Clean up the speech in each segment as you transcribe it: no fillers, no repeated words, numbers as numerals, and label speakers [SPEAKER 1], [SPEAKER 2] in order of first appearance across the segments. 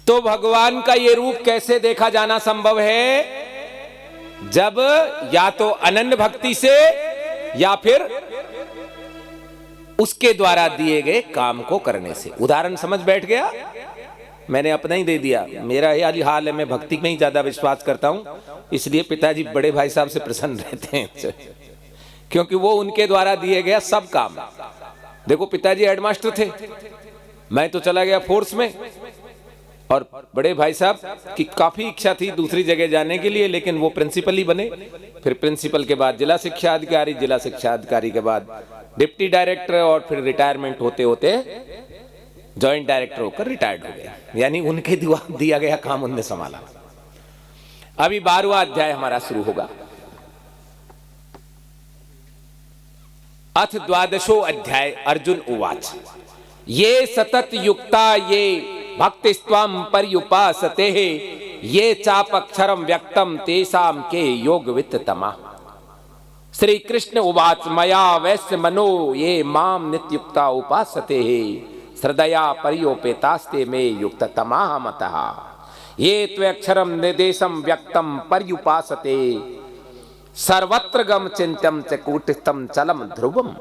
[SPEAKER 1] तो भगवान का ये रूप कैसे देखा जाना संभव है? जब या तो अनन्य भक्ति से या फिर उसके द्वारा दिए गए काम को करने से। उदाहरण समझ बैठ गया? मैंने अपना ही दे दिया। मेरा यही हाल है, मैं भक्ति में ही ज्यादा विश्वास करता हूं, इसलिए पिताजी बड़े भाई साहब से प्रसन्न रहते हैं, क्योंकि वो उनके द्वारा दिए गया सब काम। देखो, पिताजी हेडमास्टर थे, मैं तो चला गया फोर्स में, और बड़े भाई साहब की काफी इच्छा थी दूसरी जगह जाने के लिए, लेकिन वो प्रिंसिपल ही बने। फिर प्रिंसिपल के बाद जिला शिक्षा अधिकारी, जिला शिक्षा अधिकारी के बाद डिप्टी डायरेक्टर, और फिर रिटायरमेंट होते होते जॉइंट डायरेक्टर होकर रिटायर्ड हो गए। यानी उनके दिया गया काम उनने संभाला। अभी 12वां अध्याय हमारा शुरू होगा। अथ 12वां अध्याय। अर्जुन उवाच ये सतत युक्ता ये भक्तिस्त्वं पर्युपासते ये चापक्षरम व्यक्तम तेषां के योगवित्ततमा। श्री कृष्ण उवाच मया वैश्य मनो ये माम नित्युक्ता उपासते श्रद्धया पर्योपेतास्ते मे युक्ततमा मतः ये त्वक्षरम निर्देशम व्यक्तम पर्युपासते सर्वत्र गम चिंतम च कूटस्थम चलम ध्रुवम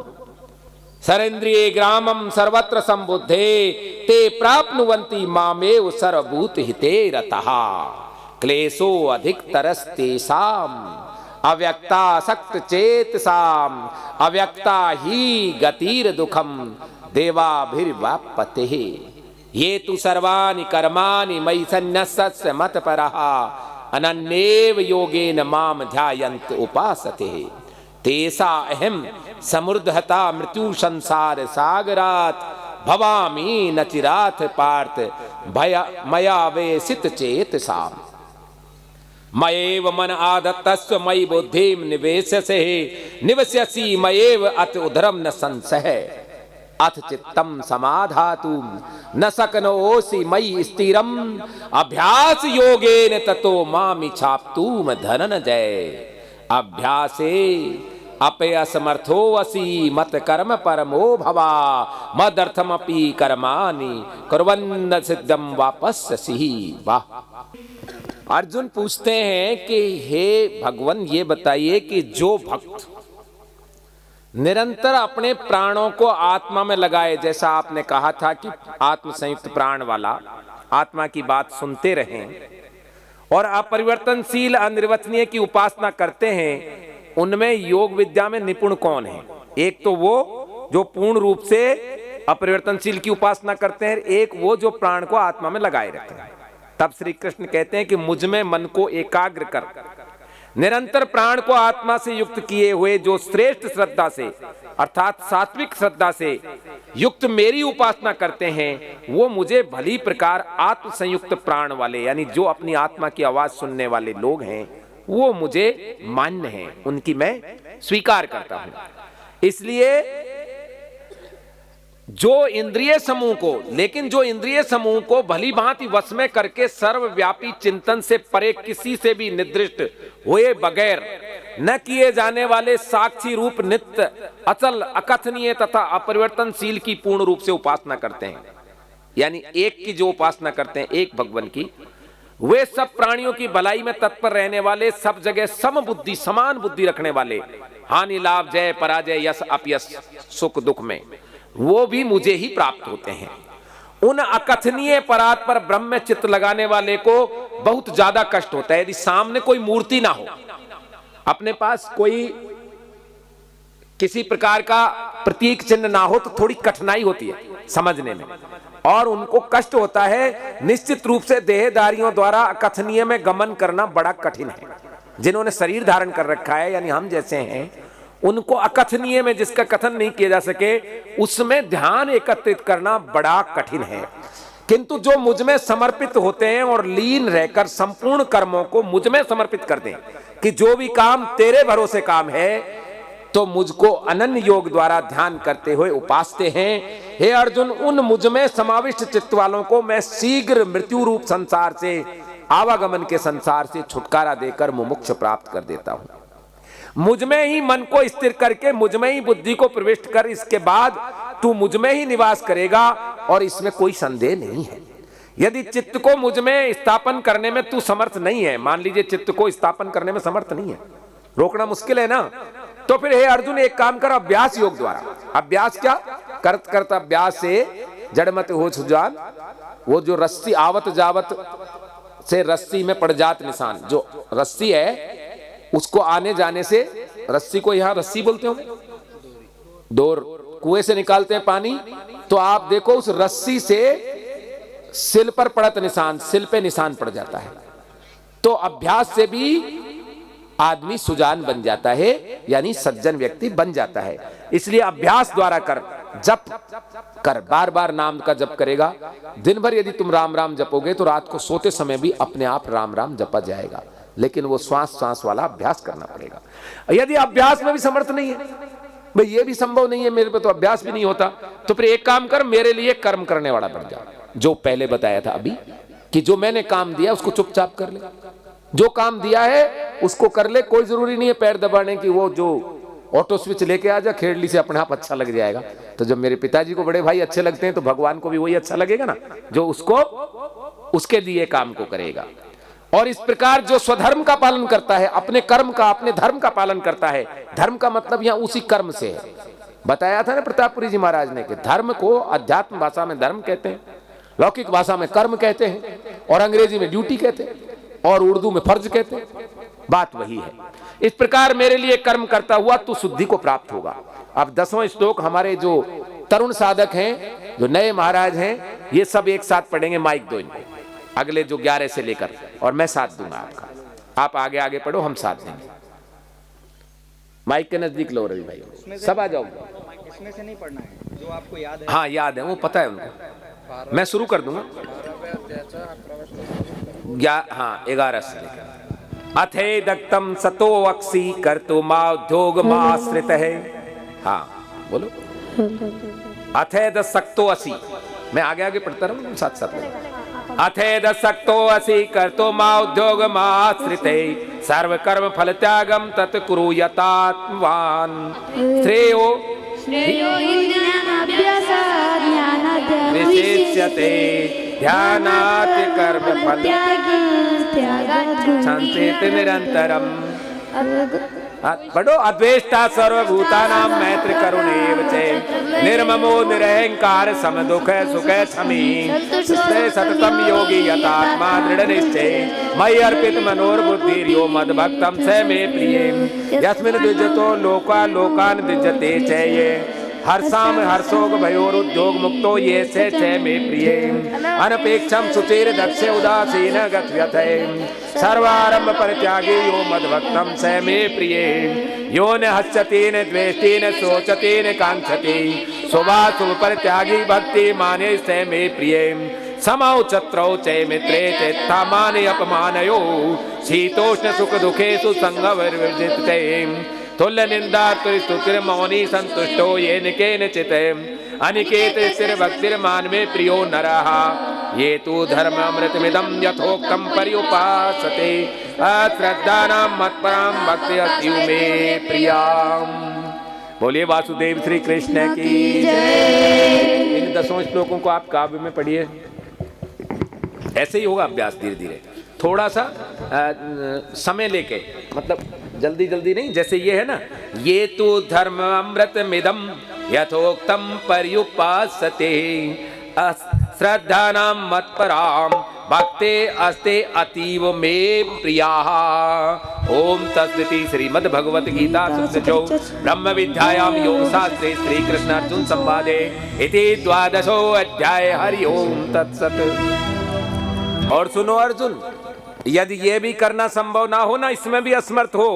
[SPEAKER 1] सरेन्द्रिये ग्रामम सर्वत्र संबुद्धे ते प्राप्नुवन्ति मामेव सर्वभूत हिते रतः क्लेशो अधिकतरस्तेषाम् अव्यक्तासक्त चेतसाम् अव्यक्ता ही गतिर दुखम देवाभिर्वाप्यते ये तु सर्वाणि कर्माणि मयि सन्न्यस्य मत्परः अनन्येव योगेन माम ध्यायन्त उपासते तेषा अहम समृद्धता मृत्यु संसार सागरात् भवामि न चिरात् पार्थ मया वेशित चेतसाम् मयेव मन आदत्तस्व मयि बुद्धिं निवेशसे निवस्यसि मयेव अत उदरम न संशय अथ चित्तम समाधातु न शक्नोषि मयि स्थिरम अभ्यास योगेन ततो मामि छाप्तुम धनंजय अभ्यासे अपयसमर्थो असि मत कर्म परमो भवा मदर्थमपि कर्माणि कुर्वन्न सिद्धम वापस्यसि। वाह। अर्जुन पूछते हैं कि हे भगवान, ये बताइए कि जो भक्त निरंतर अपने प्राणों को आत्मा में लगाए, जैसा आपने कहा था कि आत्म संयुक्त प्राण वाला, आत्मा की बात सुनते रहें और अपरिवर्तनशील अनिर्वचनीय की उपासना करते हैं, उनमें योग विद्या में निपुण कौन है? एक तो वो जो पूर्ण रूप से अपरिवर्तनशील की उपासना करते हैं, एक वो जो प्राण को आत्मा में लगाए रखते हैं। तब श्री कृष्ण कहते हैं कि मुझ में मन को एकाग्र कर निरंतर प्राण को आत्मा से युक्त किए हुए जो श्रेष्ठ श्रद्धा से अर्थात सात्विक श्रद्धा से युक्त मेरी उपासना करते हैं, वो मुझे भली प्रकार आत्म संयुक्त प्राण वाले, यानी जो अपनी आत्मा की आवाज सुनने वाले लोग हैं, वो मुझे मान्य हैं, उनकी मैं स्वीकार करता हूं। इसलिए जो इंद्रिय समूह को भली भांति वश में करके सर्वव्यापी चिंतन से परे किसी से भी निर्दिष्ट हुए बगैर न किए जाने वाले साक्षी रूप नित्य अचल अकथनीय तथा अपरिवर्तनशील की पूर्ण रूप से उपासना करते हैं, यानी एक की जो उपासना करते हैं, एक भगवान की, वे सब प्राणियों की भलाई में तत्पर रहने वाले, सब जगह समबुद्धि समान बुद्धि रखने वाले, हानि लाभ जय पराजय यश अपयश सुख दुख में वो भी मुझे ही प्राप्त होते हैं। उन अकथनीय परात पर ब्रह्म में चित्त लगाने वाले को बहुत ज्यादा कष्ट होता है। यदि सामने कोई मूर्ति ना हो, अपने पास कोई किसी प्रकार का प्रतीक चिन्ह ना हो, तो थोड़ी कठिनाई होती है समझने में, और उनको कष्ट होता है। निश्चित रूप से देहधारियों द्वारा अकथनीय में गमन करना बड़ा कठिन है। जिन्होंने शरीर धारण कर रखा है, यानी हम जैसे हैं, उनको अकथनीय में जिसका कथन नहीं किया जा सके, उसमें ध्यान एकत्रित करना बड़ा कठिन है। किंतु जो मुझ में समर्पित होते हैं और लीन रहकर संपूर्ण कर्मों को मुझ में समर्पित कर दें कि जो भी काम तेरे भरोसे काम है, तो मुझको अनन्य योग द्वारा ध्यान करते हुए उपासते हैं। हे अर्जुन, उन मुझ में समाविष्ट चित्त वालों को मैं शीघ्र मृत्यु रूप संसार से, आवागमन के संसार से छुटकारा देकर मुमुक्ष प्राप्त कर देता हूं। मुझ में ही मन को स्थिर करके मुझ में ही बुद्धि को प्रविष्ट कर, इसके बाद तू मुझ में ही निवास करेगा, और इसमें कोई संदेह नहीं है। यदि चित्त को मुझ में स्थापन करने में तू समर्थ नहीं है, मान लीजिए चित्त को स्थापन करने में समर्थ नहीं है, रोकना मुश्किल है ना, तो फिर हे अर्जुन एक काम कर, अभ्यास योग द्वारा। अभ्यास क्या? करत करत अभ्यास से जड़मत हो सुजान, वो जो रस्सी आवत जावत से रस्सी में पड़ जात निशान, जो रस्सी है उसको आने जाने से, रस्सी को यहां रस्सी बोलते हो, डोर, कुएं से निकालते हैं पानी, तो आप देखो उस रस्सी से सिल पर पड़त निशान, सिल पे निशान पड़ जाता है। तो अभ्यास से भी आदमी सुजान बन जाता है, यानी सज्जन व्यक्ति बन जाता है। इसलिए अभ्यास द्वारा कर, जप कर, बार बार नाम का जप करेगा। दिन भर यदि तुम राम राम जपोगे तो रात को सोते समय भी अपने आप राम राम जपा जाएगा, लेकिन वो श्वास श्वास वाला अभ्यास करना पड़ेगा। यदि अभ्यास में भी समर्थ नहीं है, भाई ये भी संभव नहीं है मेरे पे, तो अभ्यास भी नहीं होता, तो फिर एक काम कर, मेरे लिए कर्म करने वाला बन जा। जो पहले बताया था अभी कि जो मैंने काम दिया उसको चुपचाप कर ले, जो काम दिया है उसको कर ले। कोई जरूरी नहीं है पैर दबाने की, वो जो ऑटो स्विच लेके आ जा, खेड़ली से अपने आप अच्छा लग जाएगा। तो जब मेरे पिताजी को बड़े भाई अच्छे लगते हैं तो भगवान को भी वही अच्छा लगेगा ना, जो उसको उसके दिए काम को करेगा। और इस प्रकार जो स्वधर्म का पालन करता है, अपने कर्म का, अपने धर्म का पालन करता है, धर्म का मतलब यहां उसी कर्म से है। बताया था ना प्रतापपुरी जी महाराज ने कि धर्म को अध्यात्म भाषा में धर्म कहते हैं, लौकिक भाषा में कर्म कहते हैं, और अंग्रेजी में ड्यूटी कहते हैं, और उर्दू में फर्ज कहते हैं। बात वही है। इस प्रकार मेरे लिए कर्म करता हुआ तू शुद्धि को प्राप्त होगा। अब 10वां श्लोक हमारे जो तरुण साधक हैं, जो नए महाराज हैं, ये सब एक साथ पढ़ेंगे। माइक दो इनको, अगले जो 11 से लेकर, और मैं साथ दूंगा आपका। आप आगे आगे पढ़ो, हम साथ देंगे। माइक के नजदीक लो रवि भाई, सब आ जाओ।
[SPEAKER 2] इसमें से नहीं पढ़ना है, जो आपको याद है।
[SPEAKER 1] हाँ याद है, वो पता है उनको, मैं शुरू कर दूंगा। हाँ 11 से लेकर। अथे दक्तम सतो अक्षी कर्तु माउद्योग माश्रित है। हाँ बोलो। अथे दक्तो असी, मैं आगे आगे पढ़ता रहूं साथ साथ। अथे दक्तो असी कर्तु माउद्योग माश्रित सर्व कर्म फल त्यागम तत्कुरु यतात्मवान। श्रेयो विशेष्यते ध्यानात् कर्म फल संचेत निरंतरम। पढ़ो। अद्वेष्टा सर्वभूतानां मैत्र करुणेव च निर्ममो निरहंकार सम दुख सुख क्षमी सततम योगी यतात्मा दृढ़ निश्चय मयि अर्पित मनोर्बुद्धिर्यो मद्भक्तं स मे प्रिय यस्मिन् द्विजतो लोका लोकान् द्विजते च ये हर्षाम हर्षोग भयोरुद्योग मुक्तो ये से च मे प्रिय अनपेक्षम सुचिर दक्ष उदासीन गत्यते सर्वारंभ परित्यागी यो मद्भक्तं स मे प्रिय यो न हस्यति न द्वेष्टि न शोचति न कांक्षति शुभाशुभ परित्यागी भक्ति माने स मे प्रिय समौ चत्रौ च मित्रे चेत्थामाने अपमानयो शीतोष्ण सुख दुखेषु संगवर्जिते तुल्य निंदा स्तुतिर मौनी संतुष्टो ये निकेन चिते अनिकेत स्थिर भक्तिर मान में प्रियो नरः ये तु धर्म अमृतमिदं यथोक्तं पर्युपासते अश्रद्धानां मत्परां भक्ति अत्युं मे प्रियाम। बोलिए वासुदेव श्री कृष्ण की जय। इन 10 श्लोकों को आप काव्य में पढ़िए। ऐसे ही होगा अभ्यास, धीरे धीरे, थोड़ा सा समय लेके, मतलब जल्दी जल्दी नहीं। जैसे ये है ना, ये तो धर्म अमृत मिदम यथोक्तम पर्युपासते श्रद्धानां मत्परां भक्ते अस्ते अतीव मे प्रियाः। ओम तत्सदिति श्रीमद् भगवत गीता सुसजो ब्रह्म विद्यायां योग शास्त्रे श्री कृष्ण अर्जुन संवादे इति 12वां अध्याय। हरि ओम तत्सत। और सुनो अर्जुन, यदि ये भी करना संभव ना हो ना, इसमें भी असमर्थ हो,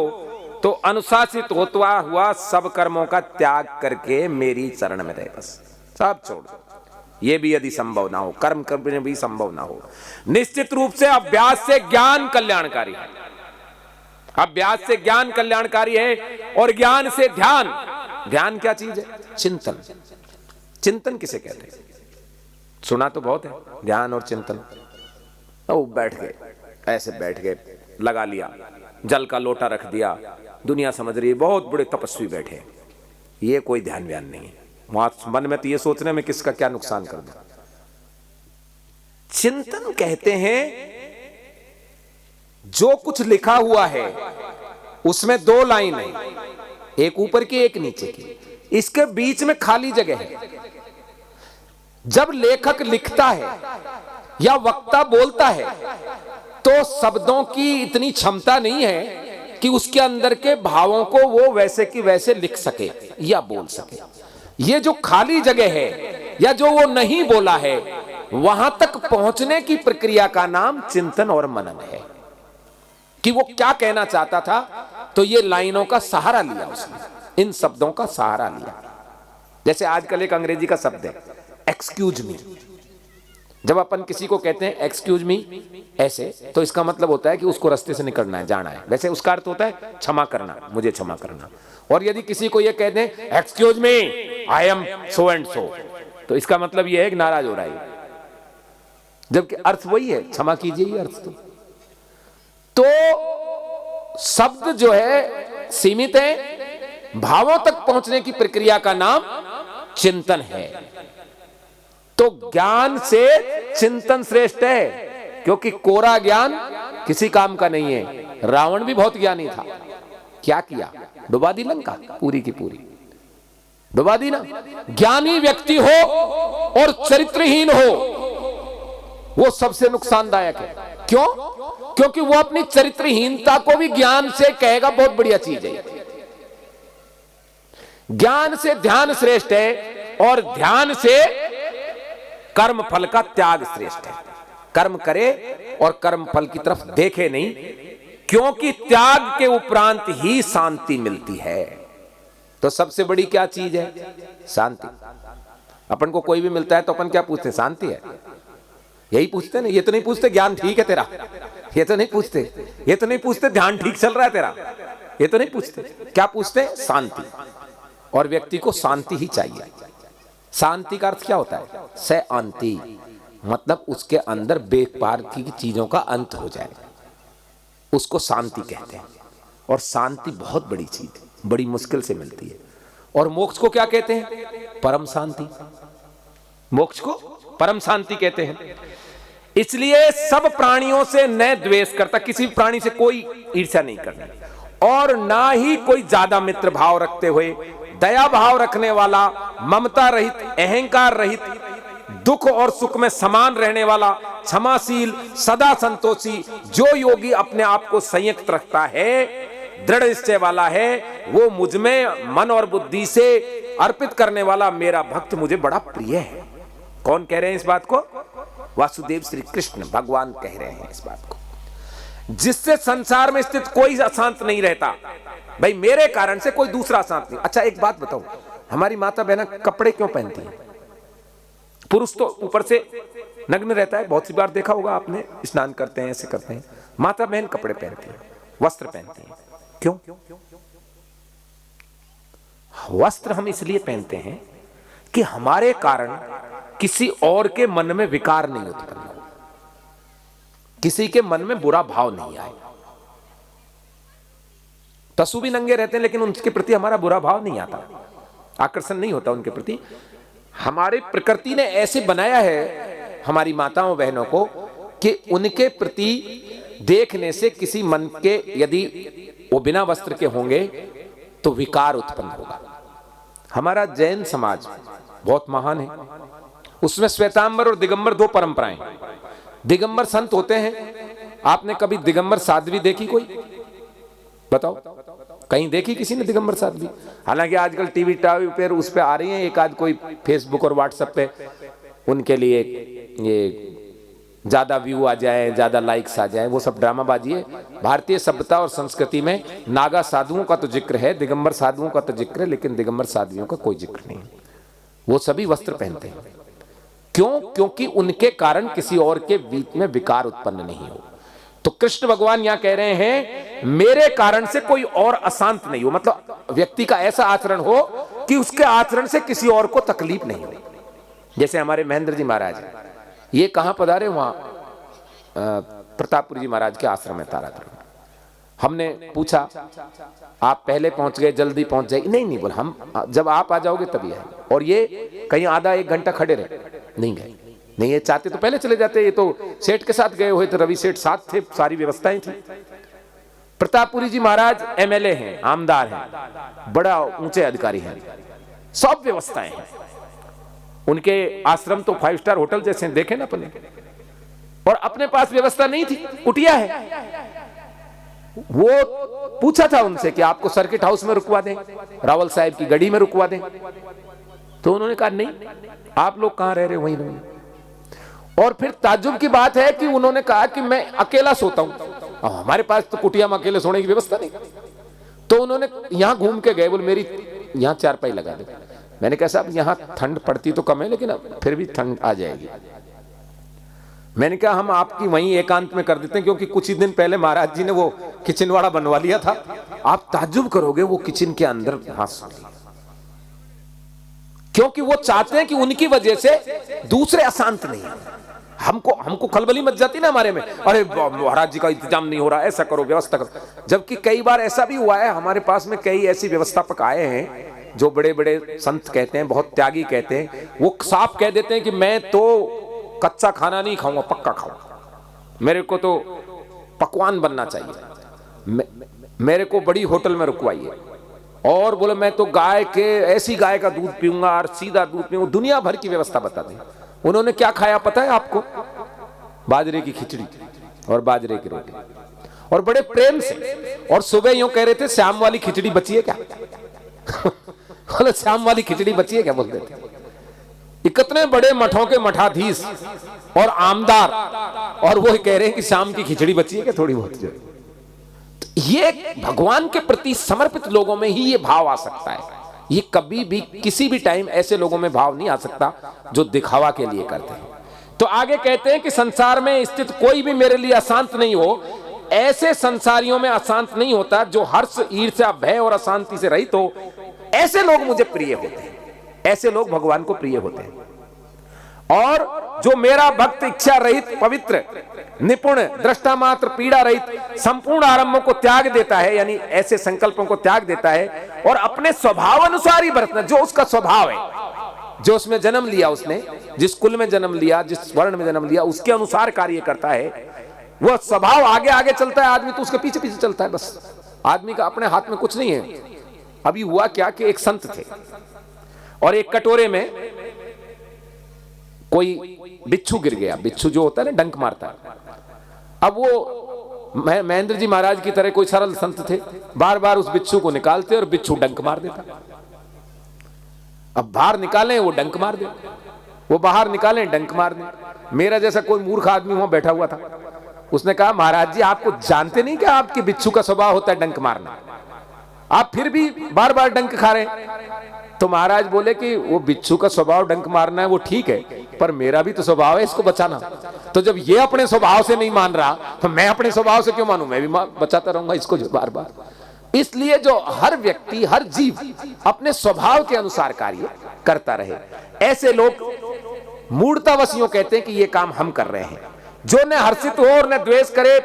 [SPEAKER 1] तो अनुशासित होता हुआ सब कर्मों का त्याग करके मेरी शरण में रहे, बस सब छोड़ दो। ये भी यदि संभव ना हो, कर्म करने भी संभव ना हो, निश्चित रूप से अभ्यास से ज्ञान कल्याणकारी है। अभ्यास से ज्ञान कल्याणकारी है, और ज्ञान से ध्यान। ध्यान क्या चीज है? चिंतन। चिंतन किसे कहते हैं? सुना तो बहुत है, ध्यान और चिंतन। वो बैठ गए, ऐसे बैठ गए, लगा लिया, जल का लोटा रख दिया, दुनिया समझ रही है बहुत बड़े तपस्वी बैठे, ये कोई ध्यान व्यान नहीं है। वहां मन में तो ये सोचने में किसका क्या नुकसान कर दूं। चिंतन कहते हैं जो कुछ लिखा हुआ है उसमें दो लाइन है, एक ऊपर की एक नीचे की, इसके बीच में खाली जगह है। जब लेखक लिखता है या वक्ता बोलता है तो शब्दों की इतनी क्षमता नहीं है कि उसके अंदर के भावों को वो वैसे की वैसे लिख सके या बोल सके। ये जो खाली जगह है या जो वो नहीं बोला है, वहां तक पहुंचने की प्रक्रिया का नाम चिंतन और मनन है कि वो क्या कहना चाहता था। तो ये लाइनों का सहारा लिया उसने, इन शब्दों का सहारा लिया। जैसे आजकल एक अंग्रेजी का शब्द है एक्सक्यूज मी। जब अपन किसी को कहते हैं एक्सक्यूज मी ऐसे, तो इसका मतलब होता है कि उसको रास्ते से निकलना है, जाना है। वैसे उसका अर्थ होता है क्षमा करना, मुझे क्षमा करना। और यदि किसी को ये कहते हैं excuse me I am so and so, तो इसका मतलब ये है कि नाराज हो रहा है, जबकि अर्थ वही है, क्षमा कीजिए अर्थ। तो शब्द जो है सीमित है, भावों तक पहुंचने की प्रक्रिया का नाम चिंतन है। तो ज्ञान से चिंतन श्रेष्ठ है, क्योंकि कोरा ज्ञान किसी काम का नहीं है। रावण भी बहुत ज्ञानी था, क्या किया? डुबा दी लंका, पूरी की पूरी डुबा दी ना। ज्ञानी व्यक्ति हो और चरित्रहीन हो, वो सबसे नुकसानदायक है। क्यों? क्योंकि वो अपनी चरित्रहीनता को भी ज्ञान से कहेगा बहुत बढ़िया चीज है। ज्ञान से ध्यान श्रेष्ठ है और ध्यान से कर्म फल का त्याग श्रेष्ठ है। कर्म करे और कर्म फल की तरफ देखे नहीं, क्योंकि त्याग के उपरांत ही शांति मिलती है। तो सबसे बड़ी क्या चीज है? शांति। अपन को कोई भी मिलता है तो अपन क्या पूछते? शांति है, यही पूछते ना। ये तो नहीं पूछते ज्ञान ठीक है तेरा, ये तो नहीं पूछते। ये तो नहीं पूछते ध्यान ठीक चल रहा है तेरा, ये तो नहीं पूछते। क्या पूछते? शांति। और व्यक्ति को शांति ही चाहिए। शांति का अर्थ क्या होता है? शांति मतलब उसके अंदर बेकार की चीजों का अंत हो जाए, उसको शांति कहते हैं। और शांति बहुत बड़ी चीज है, बड़ी मुश्किल से मिलती है। और मोक्ष को क्या कहते हैं? परम शांति। मोक्ष को परम शांति कहते हैं। इसलिए सब प्राणियों से न द्वेष करता, किसी प्राणी से कोई ईर्ष्या नहीं करनी, और ना ही कोई ज्यादा मित्र भाव रखते हुए दया भाव रखने वाला, ममता रहित, अहंकार रहित, दुख और सुख में समान रहने वाला, क्षमाशील, सदा संतोषी, जो योगी अपने आप को संयत रखता है, दृढ़ निश्चय वाला है, वो मुझ में मन और बुद्धि से अर्पित करने वाला मेरा भक्त मुझे बड़ा प्रिय है। कौन कह रहे हैं इस बात को? वासुदेव श्री कृष्ण भगवान कह रहे हैं इस बात को, जिससे संसार में स्थित कोई अशांत नहीं रहता। भाई मेरे कारण से कोई दूसरा अशांत नहीं। अच्छा एक बात बताओ, हमारी माता बहना कपड़े क्यों पहनती हैं? पुरुष तो ऊपर से नग्न रहता है, बहुत सी बार देखा होगा आपने, स्नान करते हैं, ऐसे करते हैं। माता बहन कपड़े पहनती हैं, वस्त्र पहनती हैं। क्यों? वस्त्र हम इसलिए पहनते हैं कि हमारे कारण किसी और के मन में विकार नहीं उत्पन्न हो, किसी के मन में बुरा भाव नहीं आए। पशु भी नंगे रहते हैं लेकिन उनके प्रति हमारा बुरा भाव नहीं आता, आकर्षण नहीं होता उनके प्रति। हमारी प्रकृति ने ऐसे बनाया है हमारी माताओं बहनों को कि उनके प्रति देखने से किसी मन के, यदि वो बिना वस्त्र के होंगे तो विकार उत्पन्न होगा। हमारा जैन समाज बहुत महान है, उसमें श्वेतांबर और दिगंबर दो परंपराएं। दिगंबर संत होते हैं। आपने कभी दिगंबर साध्वी देखी? कोई बताओ, कहीं देखी किसी ने दिगंबर साध्वी? हालांकि आजकल टीवी पर उस पे आ रही हैं, एक आध कोई फेसबुक और व्हाट्सएप पे उनके लिए ये ज्यादा व्यू आ जाए, ज्यादा लाइक्स आ जाए, वो सब ड्रामाबाजी है। भारतीय सभ्यता और संस्कृति में नागा साधुओं का तो जिक्र है, दिगंबर साधुओं का तो जिक्र है, लेकिन दिगंबर साध्वियों का कोई जिक्र नहीं। वो सभी वस्त्र पहनते हैं। क्यों? क्योंकि उनके कारण किसी और के बीच में विकार उत्पन्न नहीं हो। तो कृष्ण भगवान यहां कह रहे हैं मेरे कारण से कोई और अशांत नहीं हो, मतलब व्यक्ति का ऐसा आचरण हो कि उसके आचरण से किसी और को तकलीफ नहीं हो। जैसे हमारे महेंद्र जी महाराज, ये कहां पधारे? वहां प्रतापपुर जी महाराज के आश्रम में तारातरण। हमने पूछा आप पहले पहुंच गए, जल्दी पहुंच जाए? नहीं नहीं बोल, हम जब आप आ जाओगे तभी आए। और ये कहीं आधा एक घंटा खड़े रहे, नहीं गए। नहीं, ये चाहते तो पहले चले जाते, ये तो सेठ के साथ गए हुए थे, रवि सेठ साथ थे, सारी व्यवस्थाएं थी। प्रतापपुरी जी महाराज एमएलए हैं, आमदार हैं, बड़ा ऊंचे अधिकारी हैं, सब व्यवस्थाएं हैं। उनके आश्रम तो 5 स्टार होटल जैसे देखे ना अपने, और अपने पास व्यवस्था नहीं थी, कुटिया है। वो पूछा था उनसे कि आपको सर्किट हाउस में रुकवा दें, रावल साहब की गड़ी में रुकवा दें, तो उन्होंने कहा नहीं, आप लोग कहां रह रहे हो वहीं रहो। और फिर ताज्जुब की बात है कि उन्होंने कहा कि मैं अकेला सोता हूं, हमारे पास तो कुटिया में अकेले सोने की व्यवस्था नहीं। तो उन्होंने यहां घूम के गए, बोले मेरी यहां चारपाई लगा दे। मैंने कहा साहब यहां ठंड पड़ती तो कम है, लेकिन फिर भी ठंड आ जाएगी। मैंने कहा हम आपकी वहीं एकांत में कर देते हैं, क्योंकि कुछ ही दिन पहले महाराज जी ने वो किचन वाड़ा बनवा लिया था, आप ताज्जुब करोगे वो किचन के अंदर हाथ, क्योंकि वो चाहते हैं कि उनकी वजह से दूसरे अशांत नहीं है। हमको खलबली मच जाती ना हमारे में, अरे महाराज जी का इंतजाम नहीं हो रहा, ऐसा करो, व्यवस्था करो। जबकि कई बार ऐसा भी हुआ है, हमारे पास में कई ऐसी व्यवस्थापक आए हैं जो बड़े बड़े संत कहते हैं, बहुत त्यागी कहते हैं, वो साफ कह देते हैं कि मैं तो कच्चा खाना नहीं खाऊंगा, पक्का खाऊंगा, मेरे को तो पकवान बनना चाहिए, मेरे को बड़ी होटल में रुकवाइए। और बोले मैं तो गाय के ऐसी गाय का दूध पीऊंगा और सीधा दूध पीऊंगा, दुनिया भर की व्यवस्था बताते हैं। उन्होंने क्या खाया पता है आपको? बाजरे की खिचड़ी और बाजरे की रोटी, और बड़े प्रेम से। और सुबह यूं कह रहे थे श्याम वाली खिचड़ी बची है क्या? बोले श्याम वाली खिचड़ी बची है क्या, बोलते थे। इतने बड़े मठों के मठाधीश और आमदार, और वो कह रहे हैं कि श्याम की खिचड़ी बची है क्या थोड़ी बहुत। तो ये भगवान के प्रति समर्पित लोगों में ही ये भाव आ सकता है। ये कभी भी किसी भी टाइम ऐसे लोगों में भाव नहीं आ सकता जो दिखावा के लिए करते हैं। तो आगे कहते हैं कि संसार में स्थित कोई भी मेरे लिए अशांत नहीं हो, ऐसे संसारियों में अशांत नहीं होता जो हर्ष, ईर्ष्या, भय और अशांति से रहित हो। ऐसे लोग मुझे प्रिय होते हैं, ऐसे लोग भगवान को प्रिय होते हैं। और जो मेरा भक्त इच्छा रहित, पवित्र, निपुण, दृष्टा मात्र, पीड़ा रहित, संपूर्ण आरंभों को त्याग देता है, यानी ऐसे संकल्पों को त्याग देता है और अपने स्वभाव अनुसार ही बरतना, जो उसका स्वभाव है, जो उसमें जन्म लिया, उसने जिस कुल में जन्म लिया, जिस वर्ण में जन्म लिया, उसके अनुसार कार्य करता है। वह स्वभाव आगे आगे चलता है, आदमी तो उसके पीछे पीछे चलता है बस। आदमी का अपने हाथ में कुछ नहीं है। अभी हुआ क्या कि एक संत थे और एक कटोरे में कोई बिच्छू गिर गया। बिच्छू जो होता है ना, डंक मारता है। अब वो महेंद्र जी महाराज की तरह कोई सरल संत थे, बार बार उस बिच्छू को निकालते और बिच्छू डंक मार देता। अब बाहर निकालें वो डंक मार दे, वो बाहर निकालें डंक मार दे। मेरा जैसा कोई मूर्ख आदमी वहां बैठा हुआ था, उसने कहा महाराज जी आपको जानते नहीं कि आपके बिच्छू का स्वभाव होता है डंक मारना, आप फिर भी बार बार डंक खा रहे हैं। तो महाराज बोले कि वो बिच्छू का स्वभाव डंक मारना है वो ठीक है, पर मेरा भी तो स्वभाव है इसको बचाना। तो जब ये अपने स्वभाव से नहीं मान रहा तो मैं अपने स्वभाव से क्यों मानूं? मैं भी बचाता रहूंगा इसको बार बार। इसलिए जो हर व्यक्ति, हर जीव अपने स्वभाव के अनुसार कार्य करता रहे। ऐसे लोग मूढ़तावशियों कहते हैं कि ये काम हम कर रहे हैं। जो न हर्षित हो और न द्वेष करे,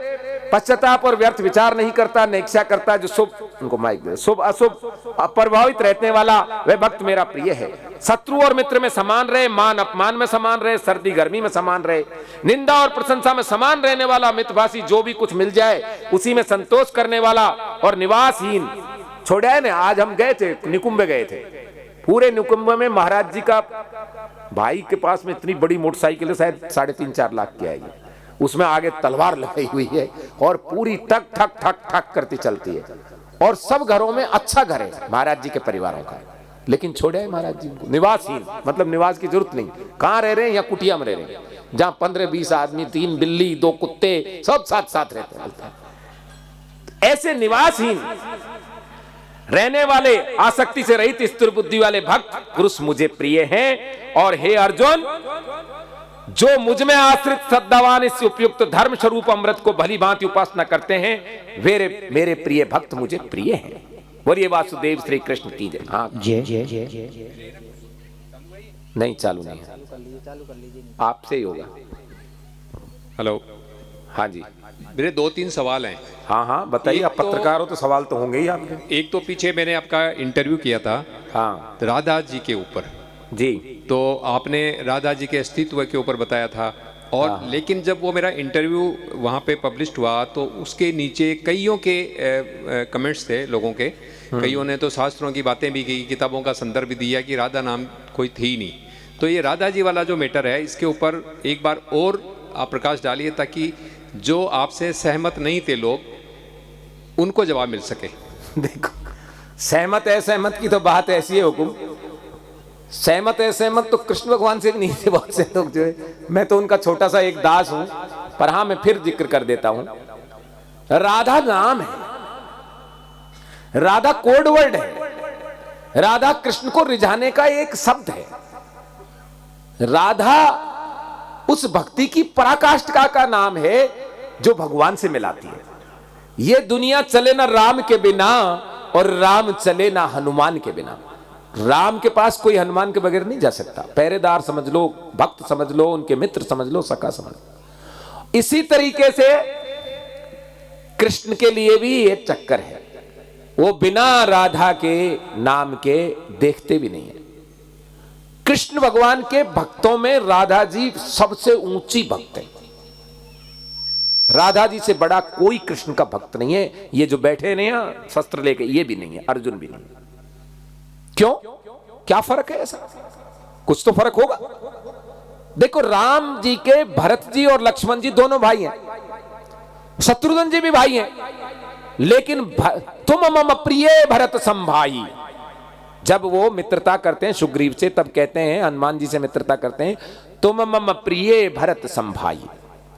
[SPEAKER 1] पश्चाताप और व्यर्थ विचार नहीं करता, न इच्छा करता, जो शुभ, उनको माइक दे, शुभ अशुभ अप्रभावित रहने वाला, वह भक्त मेरा प्रिय है। शत्रु और मित्र में समान रहे, मान अपमान में समान रहे, सर्दी गर्मी में समान रहे, निंदा और प्रशंसा में समान रहने वाला, मितभाषी, जो भी कुछ मिल जाए उसी में संतोष करने वाला और निवासहीन। छोड़ा है ना, आज हम गए थे, निकुंभ गए थे। पूरे निकुंभ में महाराज जी का भाई के पास में इतनी बड़ी मोटरसाइकिल है, शायद 3.5-4 लाख की आएगी, उसमें आगे तलवार लगाई हुई है और पूरी ठक ठक ठक ठक करती चलती है। और सब घरों में अच्छा घर है महाराज जी के परिवारों का, लेकिन छोड़े है महाराज जी को निवासहीन, मतलब निवास की जरूरत नहीं। कहां रह रहे हैं? या कुटिया में रह रहे हैं, जहां 15-20 आदमी, 3 बिल्ली, 2 कुत्ते, सब साथ साथ रहते हैं। ऐसे निवासहीन रहने वाले, आसक्ति से रहित, स्थिर बुद्धि वाले भक्त पुरुष मुझे प्रिय हैं। और हे अर्जुन, जो मुझ में आश्रित श्रद्धावान इस उपयुक्त धर्म स्वरूप अमृत को भली भांति उपासना करते हैं, मेरे प्रिय भक्त मुझे प्रिय हैं। बोलिए वासुदेव श्री कृष्ण की जय। हाँ जय। नहीं चालू नहीं है, आपसे ही होगा।
[SPEAKER 3] हेलो,
[SPEAKER 1] हाँ जी,
[SPEAKER 3] मेरे 2-3 सवाल हैं।
[SPEAKER 1] हाँ हाँ बताइए, आप पत्रकार हो तो सवाल तो होंगे ही आपके।
[SPEAKER 3] एक तो पीछे मैंने आपका इंटरव्यू किया था,
[SPEAKER 1] हाँ,
[SPEAKER 3] राधा जी के ऊपर।
[SPEAKER 1] जी।
[SPEAKER 3] तो आपने राधा जी के अस्तित्व के ऊपर बताया था, और लेकिन जब वो मेरा इंटरव्यू वहाँ पे पब्लिश्ड हुआ तो उसके नीचे कईयों के कमेंट्स थे लोगों के। कईयों ने तो शास्त्रों की बातें भी की, किताबों का संदर्भ दिया कि राधा नाम कोई थी ही नहीं। तो ये राधा जी वाला जो मैटर है, इसके ऊपर एक बार और आप प्रकाश डालिए, ताकि जो आपसे सहमत नहीं थे लोग उनको जवाब मिल सके।
[SPEAKER 1] देखो, सहमत है सहमत की तो बात ऐसी है हुकुम, सहमत है सहमत तो कृष्ण भगवान से भी नहीं थे बहुत से लोग जो है। मैं तो उनका छोटा सा एक दास हूं, पर हां मैं फिर जिक्र कर देता हूं। राधा नाम है, राधा कोड वर्ड है, राधा कृष्ण को रिझाने का एक शब्द है। राधा उस भक्ति की पराकाष्ठा का नाम है जो भगवान से मिलाती है। ये दुनिया चले ना राम के बिना, और राम चले ना हनुमान के बिना। राम के पास कोई हनुमान के बगैर नहीं जा सकता। पहरेदार समझ लो, भक्त समझ लो, उनके मित्र समझ लो, सखा समझ लो। इसी तरीके से कृष्ण के लिए भी एक चक्कर है, वो बिना राधा के नाम के देखते भी नहीं है। कृष्ण भगवान के भक्तों में राधा जी सबसे ऊंची भक्त है। राधा जी से बड़ा कोई कृष्ण का भक्त नहीं है। ये जो बैठे हैं यहां शस्त्र लेके, ये भी नहीं है, अर्जुन भी नहीं। क्यों? क्या फर्क है? ऐसा कुछ तो फर्क होगा। देखो, राम जी के भरत जी और लक्ष्मण जी दोनों भाई हैं, शत्रुघ्न जी भी भाई हैं, लेकिन तुम मम प्रिय भरत संभाई, जब वो मित्रता करते हैं सुग्रीव से, तब कहते हैं, हनुमान जी से मित्रता करते हैं, तुम मम प्रिय भरत संभाई।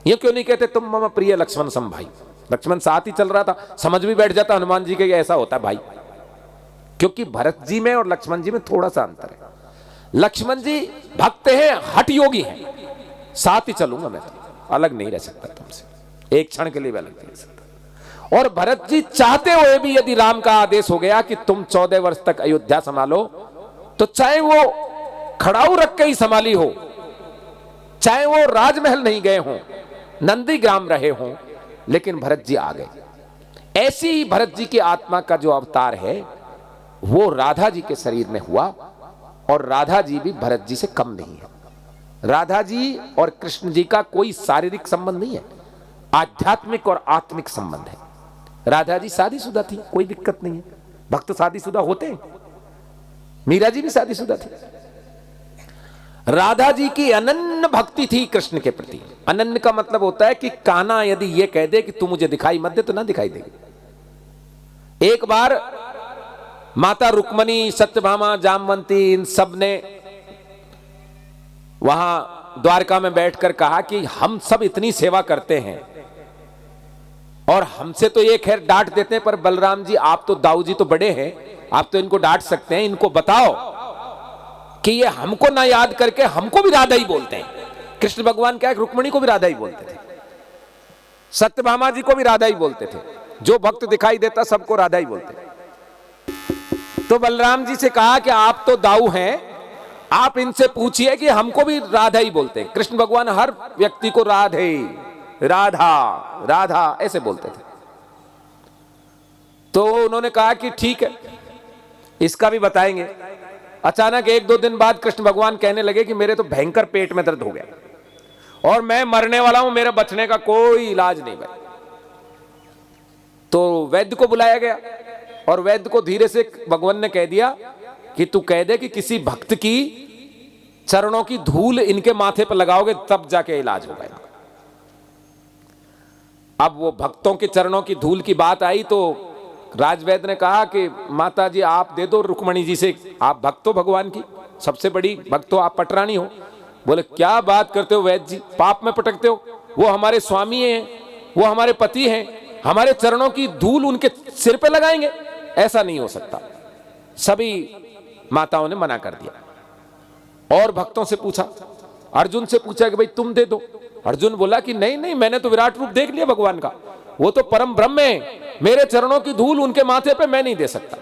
[SPEAKER 1] ये क्यों नहीं कहते तुम मम प्रिय लक्ष्मण संभाई? लक्ष्मण साथ ही चल रहा था, समझ भी बैठ जाता हनुमान जी के ऐसा होता है भाई। क्योंकि भरत जी में और लक्ष्मण जी में थोड़ा सा अंतर है। लक्ष्मण जी भक्त हैं, हठ योगी हैं, साथ ही चलूंगा मैं, तो अलग नहीं रह सकता तुमसे, एक क्षण के लिए भी अलग नहीं रह सकता। और भरत जी चाहते हुए भी यदि राम का आदेश हो गया कि तुम 14 वर्ष तक अयोध्या संभालो, तो चाहे वो खड़ाऊ रख के ही संभाली हो, चाहे वो राजमहल नहीं गए हों, नंदीग्राम रहे हों, लेकिन भरत जी आ गए। ऐसी ही भरत जी की आत्मा का जो अवतार है वो राधा जी के शरीर में हुआ, और राधा जी भी भरत जी से कम नहीं है। राधा जी और कृष्ण जी का कोई शारीरिक संबंध नहीं है, आध्यात्मिक और आत्मिक संबंध है। राधा जी शादीशुदा थी, कोई दिक्कत नहीं है, भक्त शादीशुदा होते हैं, मीरा जी भी शादीशुदा थी। राधा जी की अनन्य भक्ति थी कृष्ण के प्रति। अनन्य का मतलब होता है कि कान्हा यदि ये कह दे कि तू मुझे दिखाई मत दे, तो ना दिखाई देगी। एक बार माता रुक्मणी, सत्यभामा, जामवंती, इन सब ने वहां द्वारका में बैठकर कहा कि हम सब इतनी सेवा करते हैं और हमसे तो ये खैर डांट देते हैं, पर बलराम जी आप तो, दाऊ जी तो बड़े हैं, आप तो इनको डांट सकते हैं, इनको बताओ कि ये हमको ना याद करके हमको भी राधा ही बोलते हैं। कृष्ण भगवान क्या है, रुक्मणी को भी राधा ही बोलते थे, सत्यभामा जी को भी राधा ही बोलते थे, जो भक्त दिखाई देता सबको राधा ही बोलते थे। तो बलराम जी से कहा कि आप तो दाऊ हैं, आप इनसे पूछिए कि हमको भी राधा ही बोलते हैं। कृष्ण भगवान हर व्यक्ति को राधे, राधा, राधा ऐसे बोलते थे। तो उन्होंने कहा कि ठीक है, इसका भी बताएंगे। अचानक 1-2 दिन बाद कृष्ण भगवान कहने लगे कि मेरे तो भयंकर पेट में दर्द हो गया और मैं मरने वाला हूं, मेरे बचने का कोई इलाज नहीं भाई। तो वैद्य को बुलाया गया और वैद्य को धीरे से भगवान ने कह दिया कि तू कह दे कि किसी भक्त की चरणों की धूल इनके माथे पर लगाओगे तब जाके इलाज होगा। अब वो भक्तों के चरणों की धूल की बात आई तो राजवैद्य ने कहा कि माता जी आप दे दो रुक्मणी जी से, आप भक्त हो भगवान की, सबसे बड़ी भक्त हो, आप पटरानी हो। बोले क्या बात करते हो वैद्य जी, पाप में पटकते हो, वो हमारे स्वामी हैं, वो हमारे पति हैं, हमारे चरणों की धूल उनके सिर पे लगाएंगे, ऐसा नहीं हो सकता। सभी माताओं ने मना कर दिया और भक्तों से पूछा, अर्जुन से पूछा कि भाई तुम दे दो। अर्जुन बोला कि नहीं नहीं, मैंने तो विराट रूप देख लिया भगवान का, वो तो परम ब्रह्म है, मेरे चरणों की धूल उनके माथे पे मैं नहीं दे सकता।